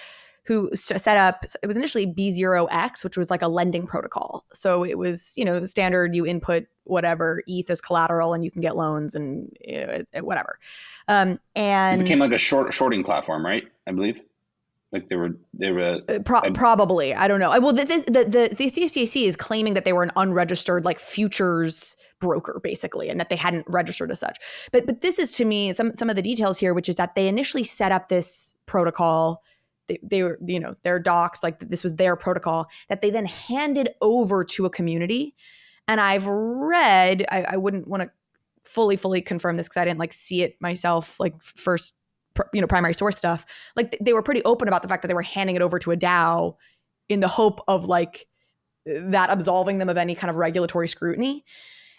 who set up, it was initially B0X, which was like a lending protocol. So it was, standard, you input whatever ETH as collateral and you can get loans and whatever. And it became like a shorting platform, right? I believe. Like they were probably, I don't know. Well, the CFTC is claiming that they were an unregistered like futures broker, basically, and that they hadn't registered as such. But this is, to me, some of the details here, which is that they initially set up this protocol. They were, their docs, like this was their protocol that they then handed over to a community. And I've read, I wouldn't want to fully confirm this because I didn't like see it myself, like first, primary source stuff. Like they were pretty open about the fact that they were handing it over to a DAO in the hope of like that absolving them of any kind of regulatory scrutiny.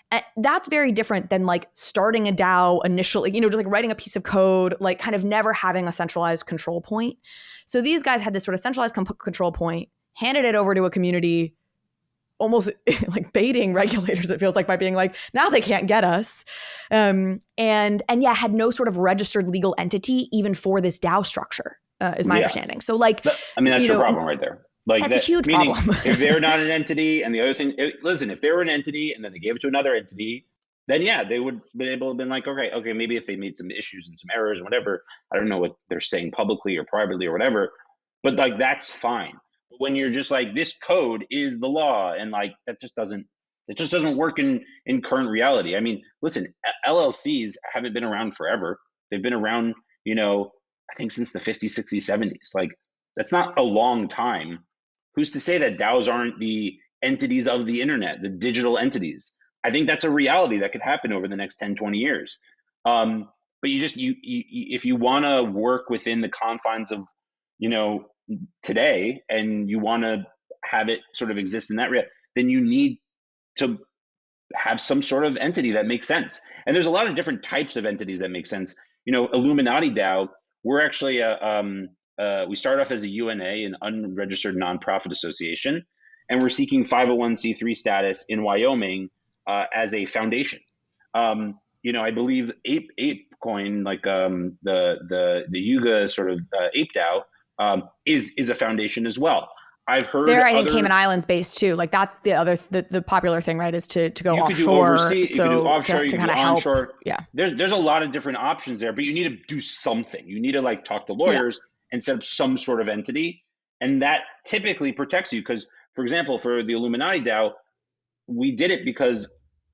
And that's very different than like starting a DAO initially, just like writing a piece of code, like kind of never having a centralized control point. So these guys had this sort of centralized control point, handed it over to a community, almost like baiting regulators, it feels like, by being like, now they can't get us. And had no sort of registered legal entity even for this DAO structure, is my understanding. So like, that's your problem right there. Like that's a huge problem. If they're not an entity, and the other thing, listen, if they were an entity and then they gave it to another entity, then yeah, they would be able to have been like, okay, maybe if they made some issues and some errors and whatever, I don't know what they're saying publicly or privately or whatever, but like that's fine. But when you're just like, this code is the law, and like that just doesn't, it just doesn't work in current reality. I mean, listen, LLCs haven't been around forever. They've been around, I think since the 50s, 60s, 70s. Like that's not a long time. Who's to say that DAOs aren't the entities of the internet, the digital entities? I think that's a reality that could happen over the next 10, 20 years. But you if you want to work within the confines of, today, and you want to have it sort of exist in that then you need to have some sort of entity that makes sense. And there's a lot of different types of entities that make sense. Illuminati DAO, we're actually we started off as a UNA, an unregistered nonprofit association, and we're seeking 501c3 status in Wyoming as a foundation. I believe ApeCoin, like the Yuga sort of Ape DAO, is a foundation as well. I've heard I think Cayman Islands based too. Like that's the other the popular thing, right? Is to go you offshore. Could do overseas, so you could do offshore, to you kind could of do help. onshore. Yeah, there's a lot of different options there, but you need to do something. You need to like talk to lawyers and set up some sort of entity, and that typically protects you. Because, for example, for the Illuminati DAO, we did it because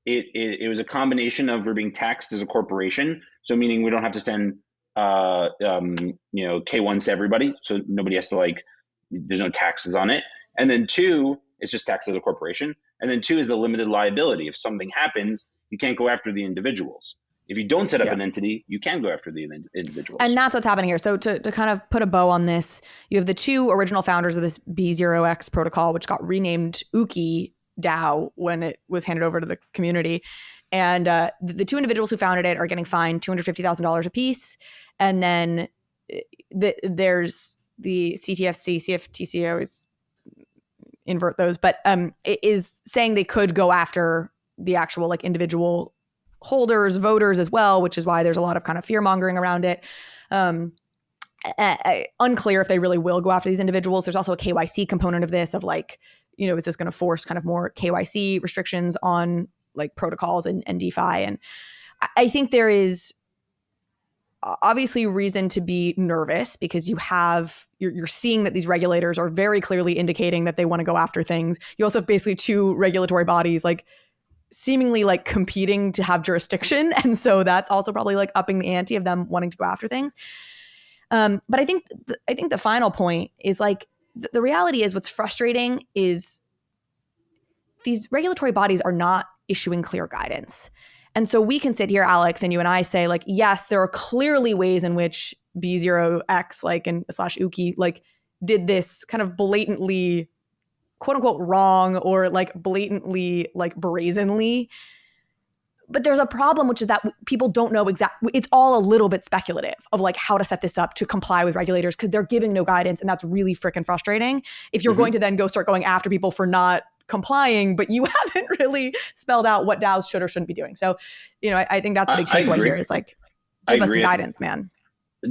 it was a combination of we're being taxed as a corporation, so meaning we don't have to send K1s to everybody, so nobody has to there's no taxes on it. And then 2, it's just taxed as a corporation. And then 2 is the limited liability. If something happens, you can't go after the individuals. If you don't set up an entity, you can go after the individuals. And that's what's happening here. So to kind of put a bow on this, you have the 2 original founders of this B0X protocol, which got renamed Ooki DAO when it was handed over to the community. And the 2 individuals who founded it are getting fined $250,000 a piece. And then there's the CTFC, CFTC, I always invert those, but it is saying they could go after the actual individual holders, voters as well, which is why there's a lot of kind of fear mongering around it. Unclear if they really will go after these individuals. There's also a KYC component of this, of is this going to force kind of more KYC restrictions on protocols and DeFi? And I think there is obviously reason to be nervous, because you're seeing that these regulators are very clearly indicating that they want to go after things. You also have basically 2 regulatory bodies seemingly competing to have jurisdiction, and so that's also probably upping the ante of them wanting to go after things. But I think the final point is the reality is, what's frustrating is these regulatory bodies are not issuing clear guidance. And so we can sit here, Alex, and you and I say yes, there are clearly ways in which B0X and / Ooki did this kind of blatantly, quote unquote, wrong, or blatantly brazenly. But there's a problem, which is that people don't know exactly. It's all a little bit speculative of how to set this up to comply with regulators, because they're giving no guidance, and that's really freaking frustrating. If you're going to then start going after people for not complying, but you haven't really spelled out what DAOs should or shouldn't be doing. So, I think that's the big takeaway here is give us some guidance, man.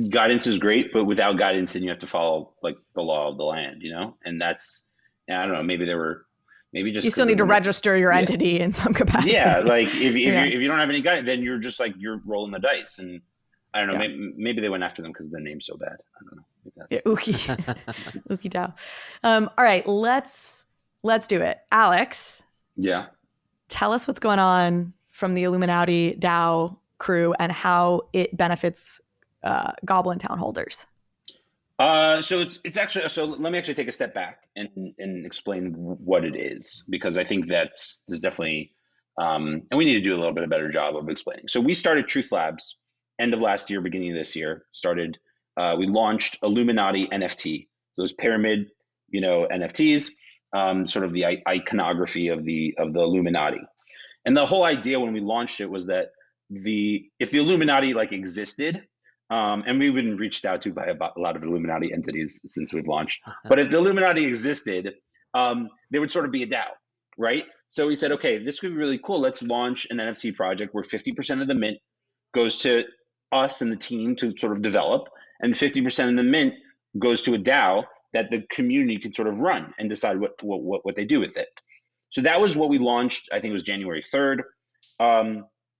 Guidance is great, but without guidance, then you have to follow the law of the land, and that's, I don't know, maybe just you still need to register your entity in some capacity. Yeah, if you don't have any guidance, then you're just you're rolling the dice, and I don't know, maybe they went after them because their name's so bad. I don't know. Ooki DAO. All right, let's do it. Alex. Yeah. Tell us what's going on from the Illuminati DAO crew and how it benefits GoblinTown holders. So it's actually, so let me actually take a step back and explain what it is, because I think there's definitely, and we need to do a little bit of a better job of explaining. So we started Truth Labs end of last year, beginning of this year. We launched Illuminati NFT, those pyramid, NFTs, sort of the iconography of the Illuminati. And the whole idea when we launched it was that if the Illuminati existed, and we've been reached out to by a lot of Illuminati entities since we've launched, but if the Illuminati existed, they would sort of be a DAO, right? So we said, okay, this could be really cool. Let's launch an NFT project where 50% of the mint goes to us and the team to sort of develop, and 50% of the mint goes to a DAO that the community could sort of run and decide what they do with it. So that was what we launched. I think it was January 3rd.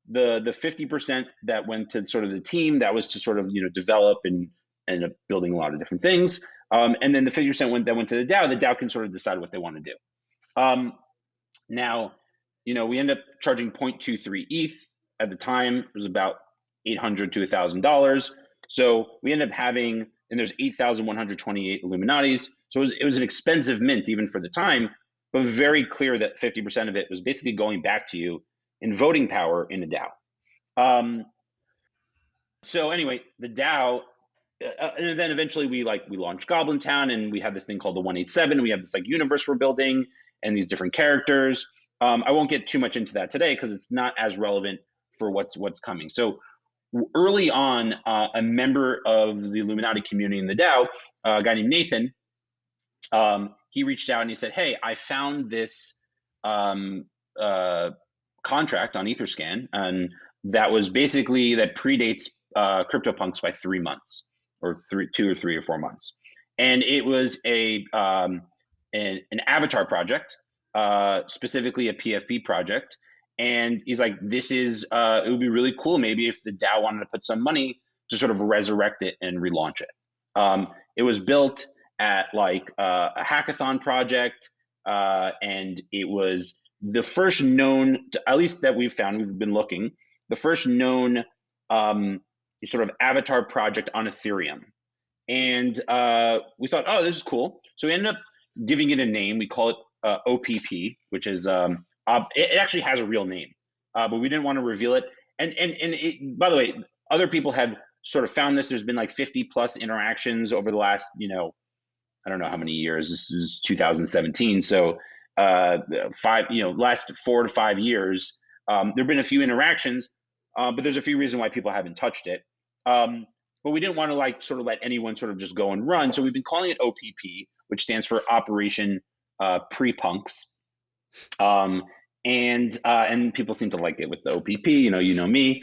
the 50% that went to sort of the team that was to sort of develop and end up building a lot of different things. And then the 50% that went to the DAO. The DAO can sort of decide what they want to do. Now, we end up charging 0.23 ETH at the time. It was about $800 to $1,000. So we end up having, and there's 8,128 Illuminatis. So it was an expensive mint even for the time, but very clear that 50% of it was basically going back to you in voting power in a DAO. So anyway, the DAO, and then eventually we launched GoblinTown, and we have this thing called the 187. We have this universe we're building and these different characters. I won't get too much into that today because it's not as relevant for what's coming. So early on, a member of the Illuminati community in the DAO, a guy named Nathan, he reached out and he said, "Hey, I found this contract on Etherscan, and that predates CryptoPunks by 3 months, or 2 or 3 or 4 months, and it was an avatar project, specifically a PFP project." And he's like, "This is it would be really cool maybe if the DAO wanted to put some money to sort of resurrect it and relaunch it." It was built at a hackathon project, and it was the first known, at least that we've found, we've been looking, the first known sort of avatar project on Ethereum. And we thought, oh, this is cool. So we ended up giving it a name. We call it OPP, which is, it actually has a real name, but we didn't want to reveal it. And it, by the way, other people have sort of found this. There's been 50 plus interactions over the last, I don't know how many years. This is 2017. So last 4 to 5 years, there've been a few interactions, but there's a few reasons why people haven't touched it. But we didn't want to sort of let anyone sort of just go and run. So we've been calling it OPP, which stands for Operation Pre-Punks. And people seem to like it with the OPP, you know me.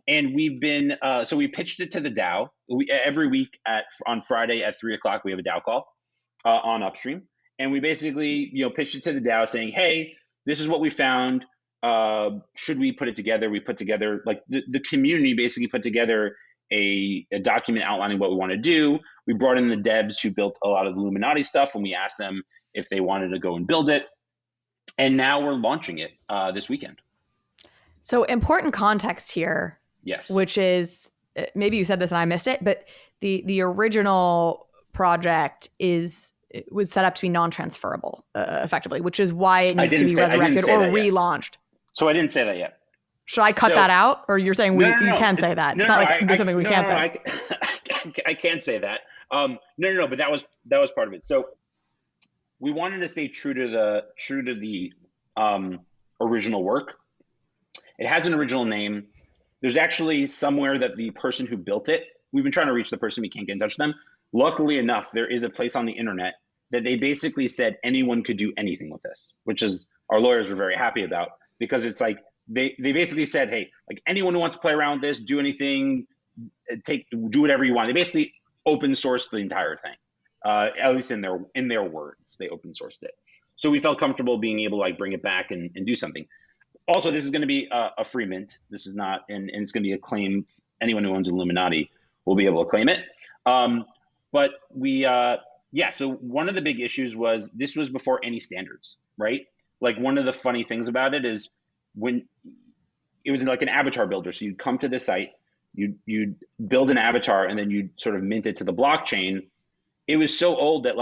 And we've been, so we pitched it to the DAO. Every week on Friday at 3:00, we have a DAO call on Upstream. And we basically, pitched it to the DAO saying, hey, this is what we found. Should we put it together? We put together, the community basically put together a document outlining what we want to do. We brought in the devs who built a lot of the Illuminati stuff, and we asked them if they wanted to go and build it. And now we're launching it this weekend. So important context here. Yes. Which is, maybe you said this and I missed it, but the original project was set up to be non-transferable, effectively, which is why it needs to be resurrected or relaunched. So I didn't say that yet. Should I cut that out, or you're saying you can say that? It's not like there's something we can't say. I can't say that. No, but that was part of it. So we wanted to stay true to the original work. It has an original name. There's actually somewhere that the person who built it, we've been trying to reach the person, we can't get in touch with them. Luckily enough, there is a place on the internet that they basically said anyone could do anything with this, which is, our lawyers were very happy about, because it's they basically said, hey, anyone who wants to play around with this, do anything, do whatever you want. They basically open sourced the entire thing, at least in their words, they open sourced it. So we felt comfortable being able to bring it back and do something. Also, this is going to be a free mint. This is not, and it's going to be a claim. Anyone who owns Illuminati will be able to claim it. But we, so one of the big issues was this was before any standards, right? One of the funny things about it is when it was like an avatar builder. So you'd come to the site, you'd build an avatar, and then you'd sort of mint it to the blockchain. It was so old that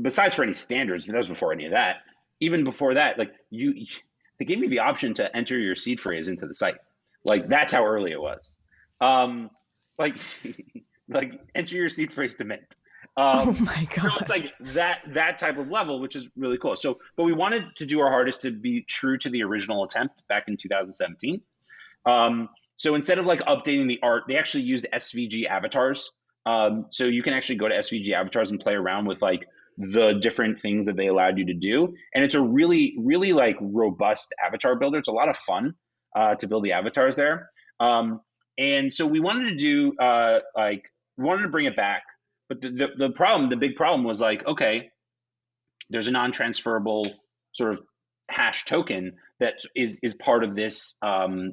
besides for any standards, but that was before any of that. Even before that, they gave you the option to enter your seed phrase into the site. That's how early it was. Enter your seed phrase to mint. Oh my God. So it's that type of level, which is really cool. So, but we wanted to do our hardest to be true to the original attempt back in 2017. So instead of updating the art, they actually used SVG avatars. So you can actually go to SVG avatars and play around with the different things that they allowed you to do. And it's a really, really robust avatar builder. It's a lot of fun to build the avatars there. And so we wanted to do we wanted to bring it back, but the big problem was okay, there's a non-transferable sort of hash token that is part of this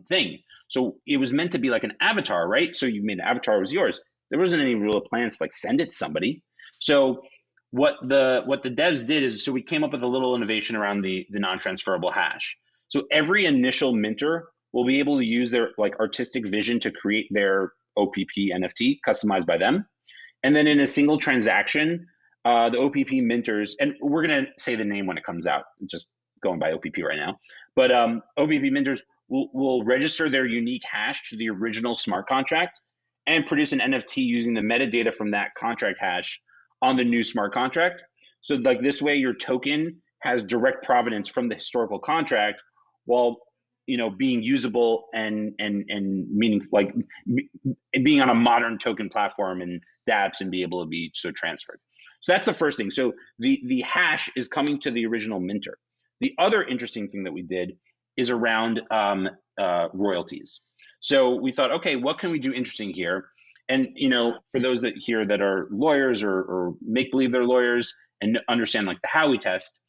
thing. So it was meant to be like an avatar, right? So you made an avatar, was yours. There wasn't any real plans to like send it to somebody. So what the devs did is, so we came up with a little innovation around the non-transferable hash. So every initial minter will be able to use their like artistic vision to create their OPP NFT customized by them. And then in a single transaction, the OPP minters, and we're going to say the name when it comes out, just going by OPP right now, but OPP minters will register their unique hash to the original smart contract and produce an NFT using the metadata from that contract hash on the new smart contract. So like this way, your token has direct provenance from the historical contract, while being usable and meaning like being on a modern token platform and dApps and be able to be so transferred. So that's the first thing. So the hash is coming to the original minter. The other interesting thing that we did is around royalties. So we thought, okay, what can we do interesting here? And for those that here that are lawyers or make believe they're lawyers and understand like the Howey test.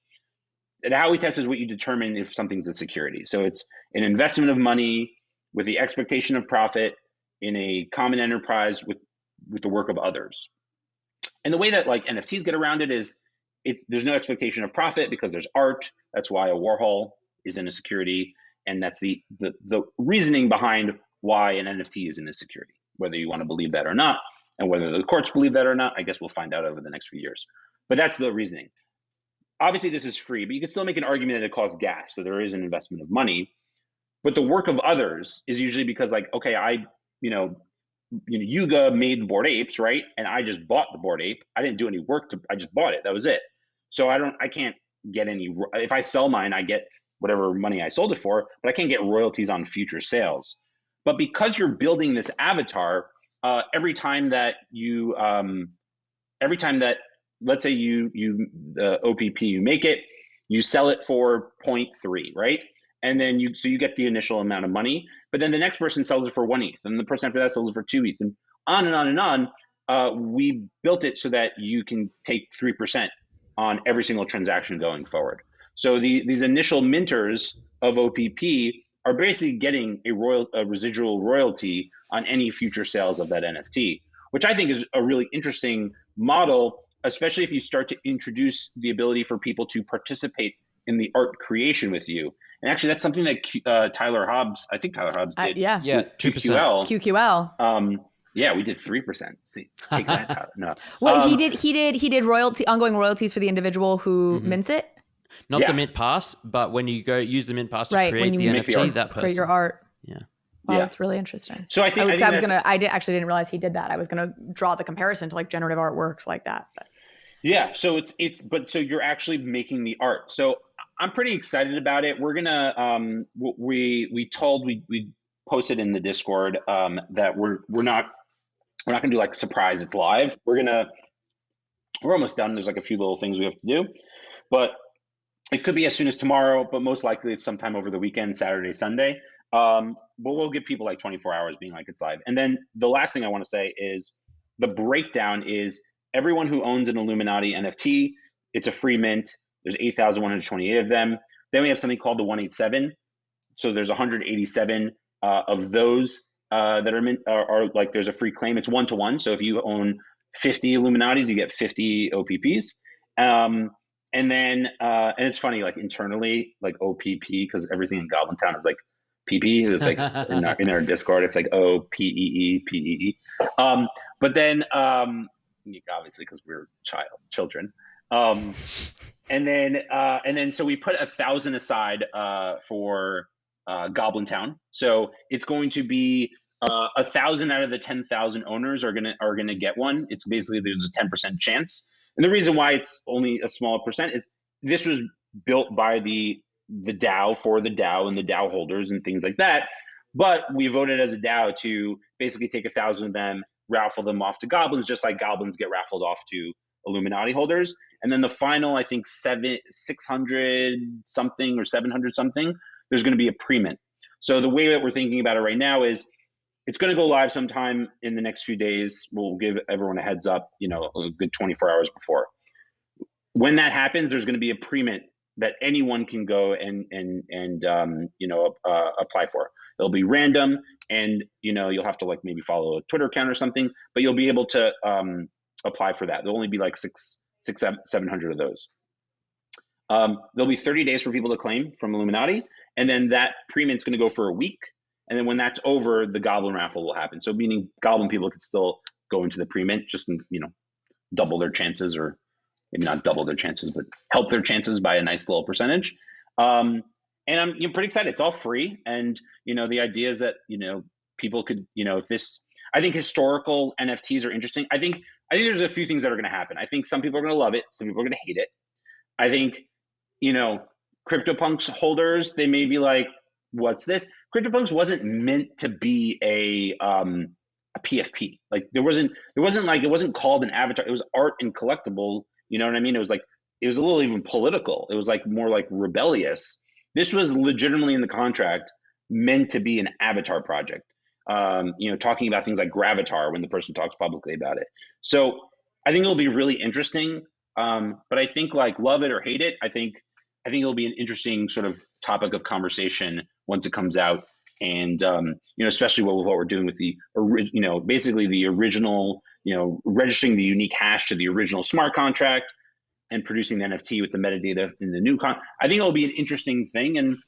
The Howey test is what you determine if something's a security. So it's an investment of money with the expectation of profit in a common enterprise with the work of others. And the way that like NFTs get around it is there's no expectation of profit because there's art. That's why a Warhol is in a security. And that's the reasoning behind why an NFT is in a security, whether you want to believe that or not. And whether the courts believe that or not, I guess we'll find out over the next few years. But that's the reasoning. Obviously, this is free, but you can still make an argument that it costs gas. So there is an investment of money. But the work of others is usually because like, okay, Yuga made Bored Apes, right? And I just bought the Bored Ape. I didn't do any work I just bought it. That was it. So I can't get any, if I sell mine, I get whatever money I sold it for, but I can't get royalties on future sales. But because you're building this avatar, every time that let's say you OPP, you make it, you sell it for 0.3, right? And then you get the initial amount of money, but then the next person sells it for 1 ETH, and the person after that sells it for 2 ETH, and on and on and on. We built it so that you can take 3% on every single transaction going forward. So these initial minters of OPP are basically getting a residual royalty on any future sales of that NFT, which I think is a really interesting model, especially if you start to introduce the ability for people to participate in the art creation with you. And actually, that's something that Tyler Hobbs did. Yeah, 2%. QQL. Yeah, we did 3%. See, take that, Tyler. No. Well, he did ongoing royalties for the individual who mints it. Not the mint pass, but when you go use the mint pass to create when you the NFT, that person. Create your art. Yeah. Oh, that's really interesting. So I didn't realize he did that. I was gonna draw the comparison to like generative artworks like that. But. Yeah. So so you're actually making the art. So I'm pretty excited about it. We're gonna we posted in the Discord that we're not gonna do like surprise it's live. We're almost done. There's like a few little things we have to do, but it could be as soon as tomorrow, but most likely it's sometime over the weekend, Saturday, Sunday. But we'll give people like 24 hours being like it's live. And then the last thing I want to say is the breakdown is everyone who owns an Illuminati NFT, it's a free mint. There's 8,128 of them. Then we have something called the 187. So there's 187 of those that are mint, are like there's a free claim. It's 1-to-1. So if you own 50 Illuminatis, you get 50 OPPs. And then and it's funny, like internally, like OPP, because everything in GoblinTown is like PP. It's like in our Discord, it's like OPEEPEE. But then obviously because we're children. And then so we put 1,000 aside for GoblinTown. So it's going to be 1,000 out of the 10,000 owners are gonna get one. It's basically there's a 10% chance. And the reason why it's only a smaller percent is this was built by the DAO for the DAO and the DAO holders and things like that. But we voted as a DAO to basically take 1,000 of them, raffle them off to goblins, just like goblins get raffled off to Illuminati holders. And then the final, I think 600 something or 700 something, there's going to be a pre-mint. So the way that we're thinking about it right now is it's going to go live sometime in the next few days. We'll give everyone a heads up, a good 24 hours before. When that happens, there's going to be a pre-mint that anyone can go and apply for. It'll be random, and you'll have to like maybe follow a Twitter account or something, but you'll be able to apply for that. There'll only be like 700 of those. There'll be 30 days for people to claim from Illuminati, and then that pre-mint's going to go for a week, and then when that's over, the Goblin raffle will happen. So meaning Goblin people could still go into the pre-mint, just double their chances, or maybe not double their chances, but help their chances by a nice little percentage. And I'm pretty excited. It's all free, and the idea is that people could if this. I think historical NFTs are interesting. I think there's a few things that are going to happen. I think some people are going to love it, some people are going to hate it. I think CryptoPunks holders, they may be like, "What's this?" CryptoPunks wasn't meant to be a PFP. Like it wasn't called an avatar. It was art and collectible. You know what I mean? It was a little even political. It was like more like rebellious. This was legitimately in the contract meant to be an avatar project. Talking about things like Gravatar when the person talks publicly about it. So I think it'll be really interesting. But I think like love it or hate it, I think it'll be an interesting sort of topic of conversation once it comes out. And especially what we're doing with the basically the original, registering the unique hash to the original smart contract and producing the NFT with the metadata in the new I think it'll be an interesting thing, and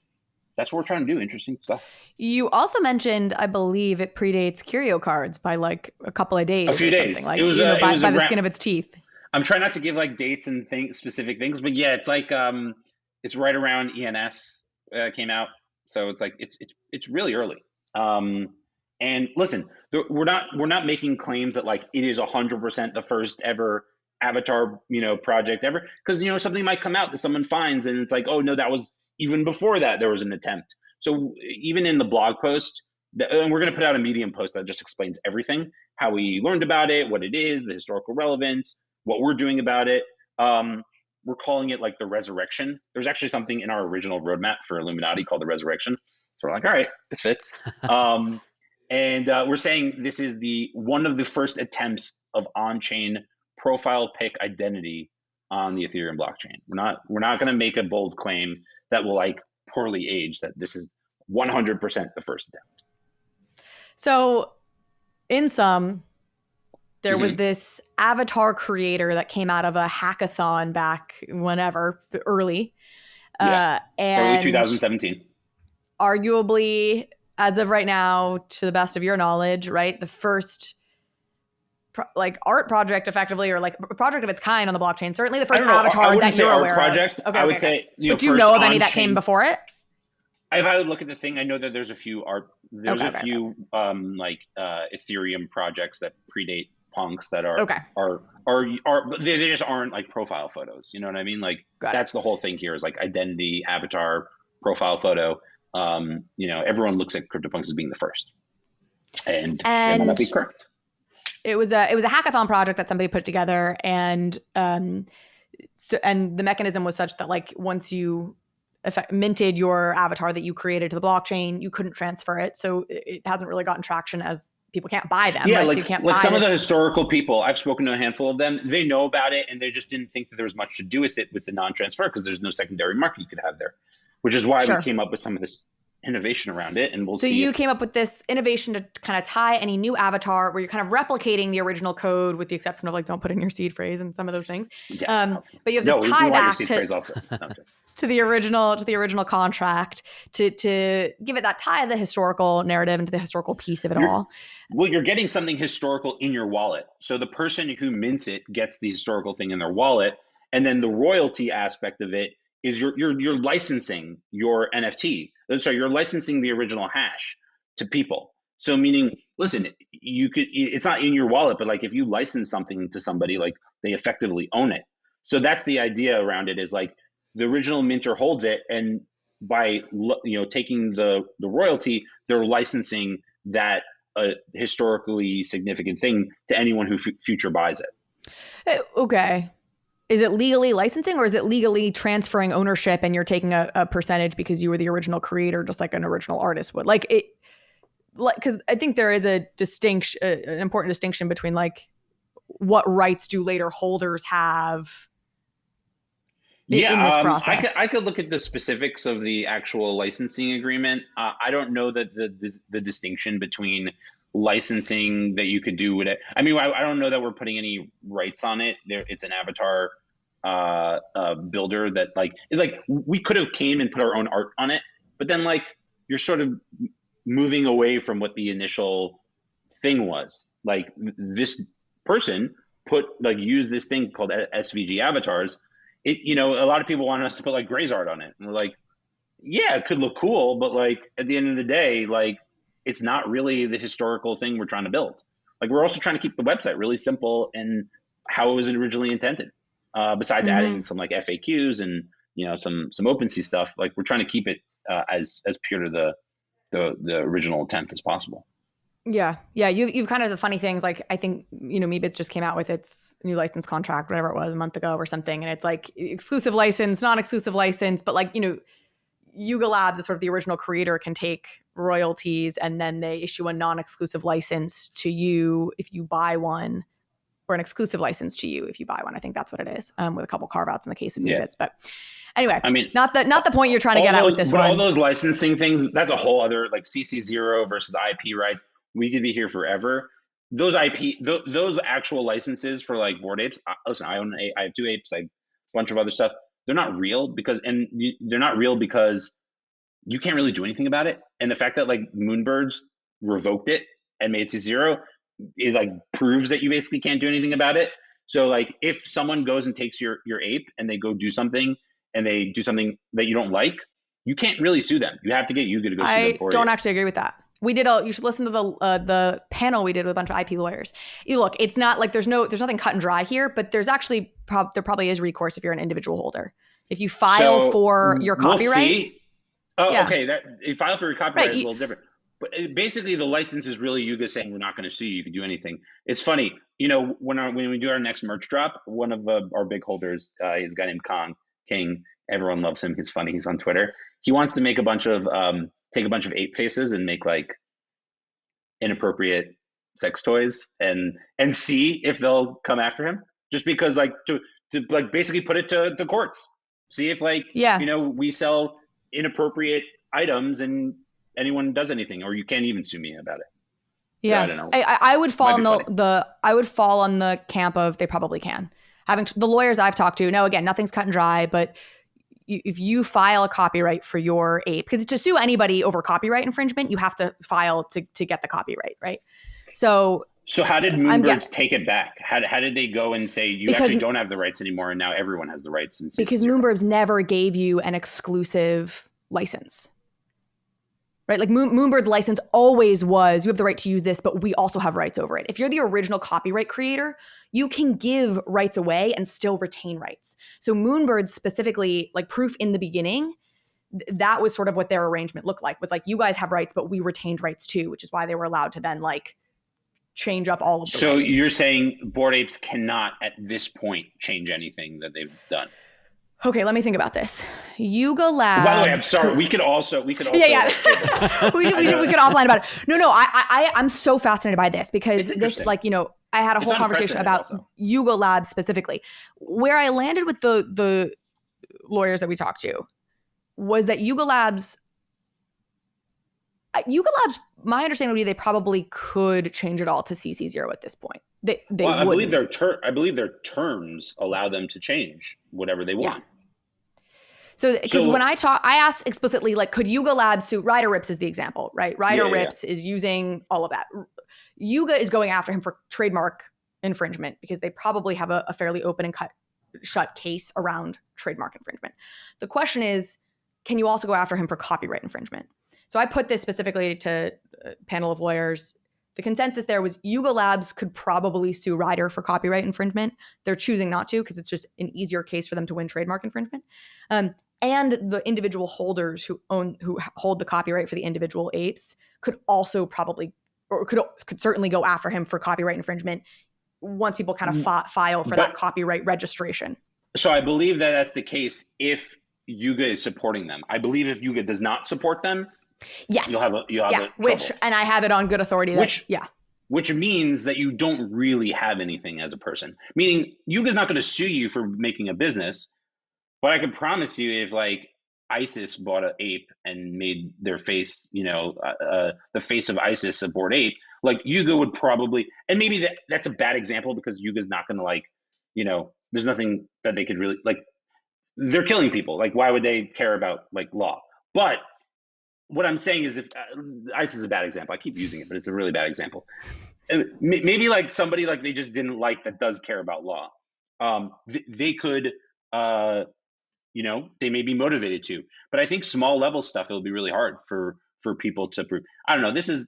that's what we're trying to do. Interesting stuff. You also mentioned, I believe, it predates Curio cards by like a couple of days. A few days. Like, it was by the skin of its teeth. I'm trying not to give like dates and specific things, but yeah, it's like it's right around ENS came out, so it's like it's really early. And listen, we're not making claims that like it is 100% the first ever avatar project ever, because something might come out that someone finds and it's like, oh no, that was even before that there was an attempt. So even in the blog post, and we're going to put out a Medium post that just explains everything, how we learned about it, what it is, the historical relevance, what we're doing about it. We're calling it like the resurrection. There's actually something in our original roadmap for Illuminati called the resurrection. So we're like, all right, this fits. And we're saying this is one of the first attempts of on-chain profile pic identity on the Ethereum blockchain. We're not going to make a bold claim that will like poorly age that this is 100% the first attempt. So in sum, there was this avatar creator that came out of a hackathon back whenever, early. Early And 2017. Arguably, as of right now, to the best of your knowledge, right, the first art project effectively, or like a project of its kind on the blockchain. Certainly the first avatar that you're aware project. of. Okay, I would say, but do you know of any that came before it? If I would look at the thing, I know that there's a few Ethereum projects that predate punks that are they just aren't like profile photos. You know what I mean? Like that's the whole thing here is like identity, avatar, profile photo. Everyone looks at CryptoPunks as being the first, and that might not be correct. It was a hackathon project that somebody put together, and the mechanism was such that like once you minted your avatar that you created to the blockchain, you couldn't transfer it. So it hasn't really gotten traction as people can't buy them. Yeah, right? like, so you can't like buy some of the historical people, I've spoken to a handful of them, they know about it and they just didn't think that there was much to do with it with the non-transfer because there's no secondary market you could have there, which is why we came up with some of this innovation around it. And we'll see. So you came up with this innovation to kind of tie any new avatar where you're kind of replicating the original code with the exception of like don't put in your seed phrase and some of those things. Yes. But you have this tie back to to the original contract to give it that tie of the historical narrative and to the historical piece of it all. Well, you're getting something historical in your wallet. So the person who mints it gets the historical thing in their wallet. And then the royalty aspect of it is you're licensing your NFT. So you're licensing the original hash to people. So meaning, listen, it's not in your wallet, but like if you license something to somebody, like they effectively own it. So that's the idea around it is like the original minter holds it, and by taking the royalty, they're licensing that historically significant thing to anyone who future buys it. Okay. Is it legally licensing or is it legally transferring ownership and you're taking a percentage because you were the original creator, just like an original artist would? Because I think there is an important distinction between like what rights do later holders have. in this I process? I could look at the specifics of the actual licensing agreement. I don't know that the distinction between licensing that you could do with it. I mean, I don't know that we're putting any rights on it. It's an avatar builder that like we could have came and put our own art on it, but then like you're sort of moving away from what the initial thing was. Like this person use this thing called SVG avatars. A lot of people want us to put like Gray's art on it, and we're like, yeah, it could look cool, but like at the end of the day, like it's not really the historical thing we're trying to build. Like we're also trying to keep the website really simple and how it was originally intended. Besides adding some like FAQs and some OpenSea stuff, like we're trying to keep it as pure to the original attempt as possible. Yeah. You've kind of the funny things, like I think Meebits just came out with its new license contract, whatever it was, a month ago or something, and it's like exclusive license, non-exclusive license, but like Yuga Labs, is sort of the original creator, can take royalties, and then they issue a non-exclusive license to you if you buy one, or an exclusive license to you if you buy one. I think that's what it is, with a couple carve-outs in the case of Meebits. But anyway, I mean, not the point you're trying to get at with this one. All those licensing things, that's a whole other, like CC0 versus IP rights. We could be here forever. Those those actual licenses for like Bored Apes. Listen, I have 2 apes, I have a bunch of other stuff. They're not real because you can't really do anything about it. And the fact that like Moonbirds revoked it and made it to 0, it like proves that you basically can't do anything about it. So like if someone goes and takes your ape and they go do something, and they do something that you don't like, you can't really sue them. You have to get Yuga to go sue them for you. I don't actually agree with that. You should listen to the panel we did with a bunch of IP lawyers. Look, it's not like there's nothing cut and dry here, but there's actually there probably is recourse if you're an individual holder. If you file for your copyright. We'll see. Okay. That you file for your copyright is a little different. But basically, the license is really Yuga saying we're not going to sue you. You can do anything. It's funny, when we do our next merch drop, one of our big holders, he's a guy named King. Everyone loves him. He's funny. He's on Twitter. He wants to make take a bunch of ape faces and make like inappropriate sex toys and see if they'll come after him. Just because like to like basically put it to the courts. See if like we sell inappropriate items and anyone does anything, or you can't even sue me about it. Yeah, so I don't know. I would fall on I would fall on the camp of they probably can. Having the lawyers I've talked to, now again, nothing's cut and dry, but if you file a copyright for your ape, because to sue anybody over copyright infringement, you have to file to get the copyright, right? So how did Moonbirds take it back? How did they go and say you actually don't have the rights anymore, and now everyone has the rights? Because Moonbirds never gave you an exclusive license, right? Like Moonbird's license always was, you have the right to use this, but we also have rights over it. If you're the original copyright creator, you can give rights away and still retain rights. So Moonbirds specifically, like proof in the beginning, that was sort of what their arrangement looked like. Was like, you guys have rights, but we retained rights too, which is why they were allowed to then like change up all of the rights. You're saying Bored Apes cannot at this point change anything that they've done? Okay, let me think about this. Yuga Labs. By the way, I'm sorry. We could also. Yeah. we could offline about it. No. I'm so fascinated by this because this, like, I had a whole conversation about Yuga Labs specifically. Where I landed with the lawyers that we talked to was that Yuga Labs, my understanding would be they probably could change it all to CC0 at this point. I believe their terms allow them to change whatever they want. Yeah. So, because when I asked explicitly, like, could Yuga Labs sue? Ryder Rips is the example, right? Ryder Rips is using all of that. Yuga is going after him for trademark infringement because they probably have a fairly open and shut case around trademark infringement. The question is, can you also go after him for copyright infringement? So I put this specifically to a panel of lawyers. The consensus there was Yuga Labs could probably sue Ryder for copyright infringement. They're choosing not to because it's just an easier case for them to win trademark infringement. And the individual holders who hold the copyright for the individual apes could also probably, or could certainly go after him for copyright infringement once people kind of file for that copyright registration. So I believe that that's the case if Yuga is supporting them. I believe if Yuga does not support them, yes, you'll have and I have it on good authority. Which means that you don't really have anything as a person. Meaning Yuga's not going to sue you for making a business, But I can promise you, if like ISIS bought an ape and made their face, the face of ISIS a Bored Ape, like Yuga would probably, and maybe that's a bad example because Yuga's not going to like, there's nothing that they could really like. They're killing people. Like, why would they care about like law? But what I'm saying is, if ISIS is a bad example, I keep using it, but it's a really bad example. And maybe like somebody like they just didn't like that does care about law. They could. They may be motivated to, but I think small level stuff, it'll be really hard for people to prove. I don't know. This is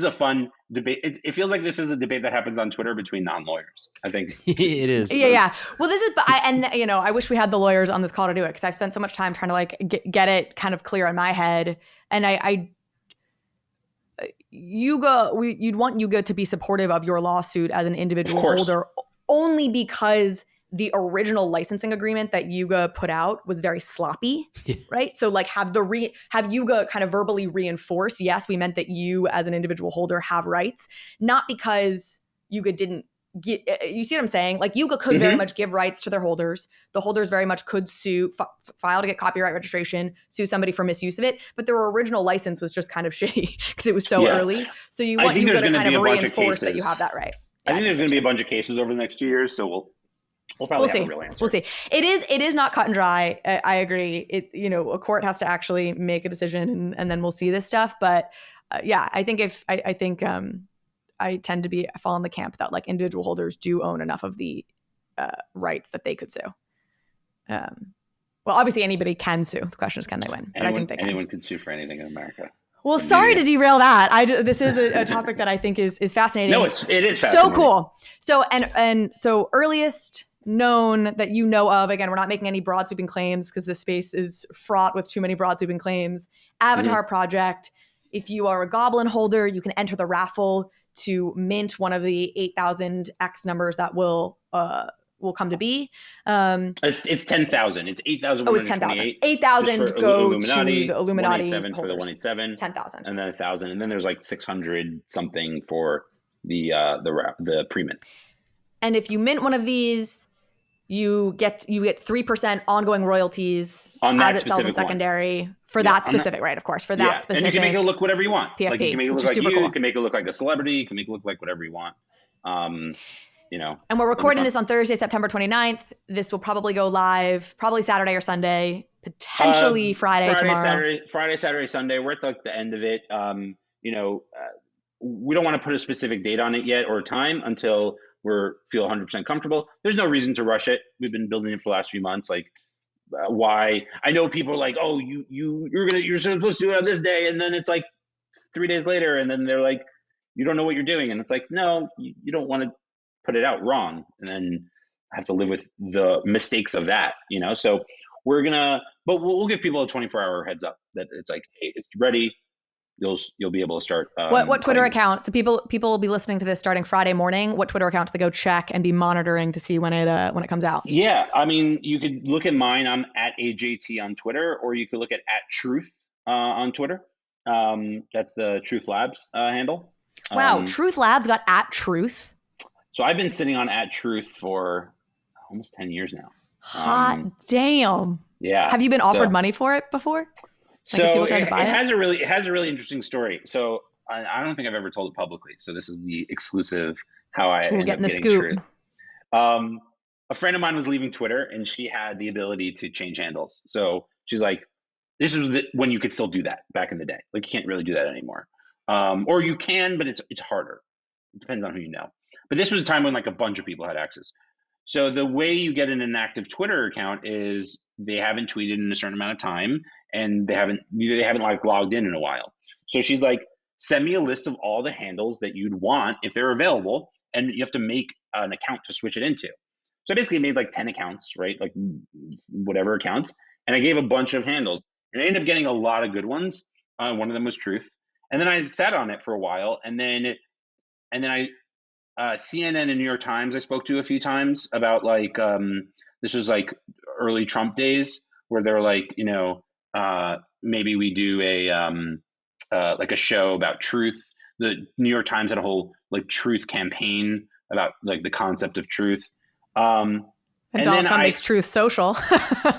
a fun debate. It feels like this is a debate that happens on Twitter between non-lawyers. I think it is. Yeah. Well, this is, I wish we had the lawyers on this call to do it, because I've spent so much time trying to like get it kind of clear in my head. And you'd want Yuga to be supportive of your lawsuit as an individual holder, only because the original licensing agreement that Yuga put out was very sloppy, right? So like have Yuga kind of verbally reinforce, yes, we meant that you as an individual holder have rights, not because Yuga didn't get, you see what I'm saying? Like Yuga could very much give rights to their holders. The holders very much could sue, file to get copyright registration, sue somebody for misuse of it. But their original license was just kind of shitty because it was so early. So you want Yuga to kind of reinforce that you have that right. I think there's going to be a bunch of cases over the next 2 years. So we'll probably have a real answer. We'll see. It is not cut and dry. I agree. A court has to actually make a decision, and then we'll see this stuff. But I think I tend to fall in the camp that like individual holders do own enough of the rights that they could sue. Well, obviously anybody can sue. The question is, can they win? But I think anyone can sue for anything in America. Well, sorry to derail that. This is a topic that I think is fascinating. No, it is fascinating. So cool. So so earliest known that you know of, again, we're not making any broad sweeping claims because this space is fraught with too many broad sweeping claims. Avatar project. If you are a Goblin holder, you can enter the raffle to mint one of the 8,000 X numbers that will come to be. It's 10,000. It's 8,000. Oh, it's 10,000. 8,000 go Illuminati, to the Illuminati 187 holders. for the 187. 10,000. And then 1,000. And then there's like 600 something for the pre-mint. And if you mint one of these, you get 3% ongoing royalties on that as it sells in secondary for that specific, right? Of course, for that specific. And you can make it look whatever you want. PFP, like you can make it look like you. Cool. You can make it look like a celebrity. You can make it look like whatever you want. And we're recording this on Thursday, September 29th. This will probably go live probably Saturday or Sunday, potentially Friday tomorrow. Friday, Saturday, Sunday. We're at like the end of it. We don't want to put a specific date on it yet or time until feel 100% comfortable. There's no reason to rush it. We've been building it for the last few months. Like, why? I know people are like, oh, you're supposed to do it on this day, and then it's like 3 days later, and then they're like, you don't know what you're doing, and it's like, no, you don't want to put it out wrong, and then have to live with the mistakes of that, So but we'll give people a 24-hour heads up that it's like, hey, it's ready. You'll be able to start. What Twitter account? So people will be listening to this starting Friday morning. What Twitter account do they go check and be monitoring to see when it comes out? Yeah, I mean, you could look at mine. I'm at AJT on Twitter, or you could look at Truth on Twitter. That's the Truth Labs handle. Wow, Truth Labs got @Truth. So I've been sitting on @Truth for almost 10 years now. Hot damn. Yeah. Have you been offered money for it before? So it has a really interesting story. So I don't think I've ever told it publicly. So this is the exclusive how I ended up getting Truth. A friend of mine was leaving Twitter, and she had the ability to change handles. So she's like, this is when you could still do that back in the day. Like, you can't really do that anymore. Or you can, but it's harder. It depends on who you know. But this was a time when like a bunch of people had access. So the way you get an inactive Twitter account is they haven't tweeted in a certain amount of time, and they haven't like logged in a while. So she's like, send me a list of all the handles that you'd want if they're available, and you have to make an account to switch it into. So I basically made like 10 accounts, right? Like whatever accounts, and I gave a bunch of handles, and I ended up getting a lot of good ones. One of them was Truth, and then I sat on it for a while, and then I CNN and New York Times I spoke to a few times about like this was like early Trump days where they're like, maybe we do like a show about truth. The New York Times had a whole like truth campaign about like the concept of truth. And Donald Trump makes truth social,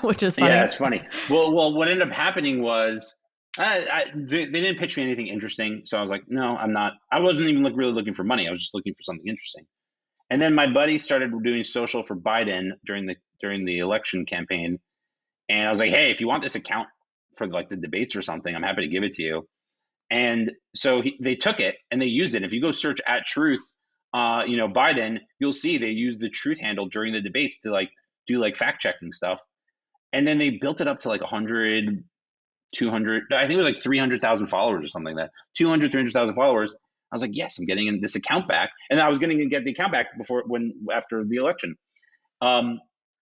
which is funny. Yeah, it's funny. Well, what ended up happening was they didn't pitch me anything interesting. So I was like, no, I'm not. I wasn't even really looking for money. I was just looking for something interesting. And then my buddy started doing social for Biden during the election campaign. And I was like, hey, if you want this account for like the debates or something, I'm happy to give it to you. And so they took it and they used it. If you go search at truth, Biden, you'll see they used the truth handle during the debates to like do like fact checking stuff. And then they built it up to like 100, 200, I think it was like 300,000 followers or something like that. 200, 300,000 followers. I was like, yes, I'm getting this account back. And I was going to get the account back after the election. And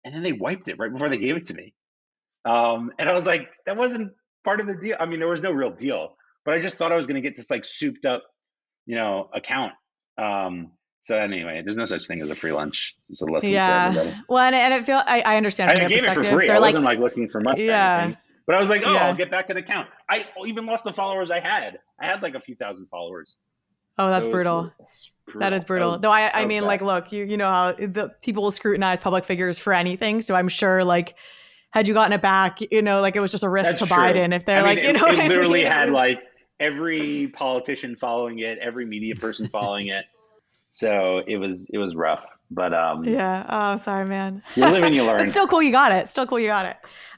then they wiped it right before they gave it to me. And I was like, that wasn't part of the deal. I mean, there was no real deal, but I just thought I was going to get this like souped up, account. So anyway, there's no such thing as a free lunch. It's a lesson for everybody. Well, and I understand. I gave it for free. I wasn't like looking for money. Yeah. Or anything. But I was like, I'll get back an account. I even lost the followers I had. I had like a few thousand followers. Oh, that's brutal. That is brutal. Though I mean, like, look, you know how the people will scrutinize public figures for anything. So I'm sure, like, had you gotten it back, like it was just a risk to Biden. If they're it literally had like every politician following it, every media person following it. So it was rough, but yeah. Oh, sorry, man. You live and you learn. It's still cool. You got it. So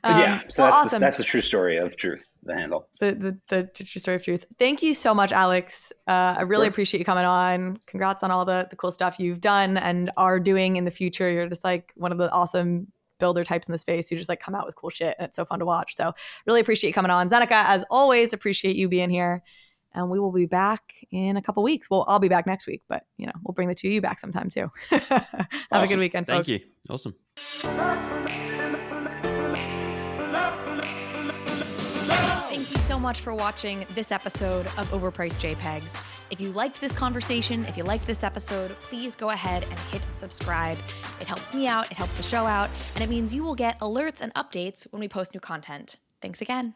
that's awesome. That's the true story of truth. The handle. The true story of truth. Thank you so much, Alex. I really appreciate you coming on. Congrats on all the cool stuff you've done and are doing in the future. You're just like one of the awesome builder types in the space who just like come out with cool shit, and it's so fun to watch. So really appreciate you coming on. Zeneca, as always, appreciate you being here. And we will be back in a couple weeks. Well, I'll be back next week, but we'll bring the two of you back sometime too. Have a good weekend, folks. Thank you. Awesome. Thank you so much for watching this episode of Overpriced JPEGs. If you liked this conversation, if you liked this episode, please go ahead and hit subscribe. It helps me out, it helps the show out, and it means you will get alerts and updates when we post new content. Thanks again.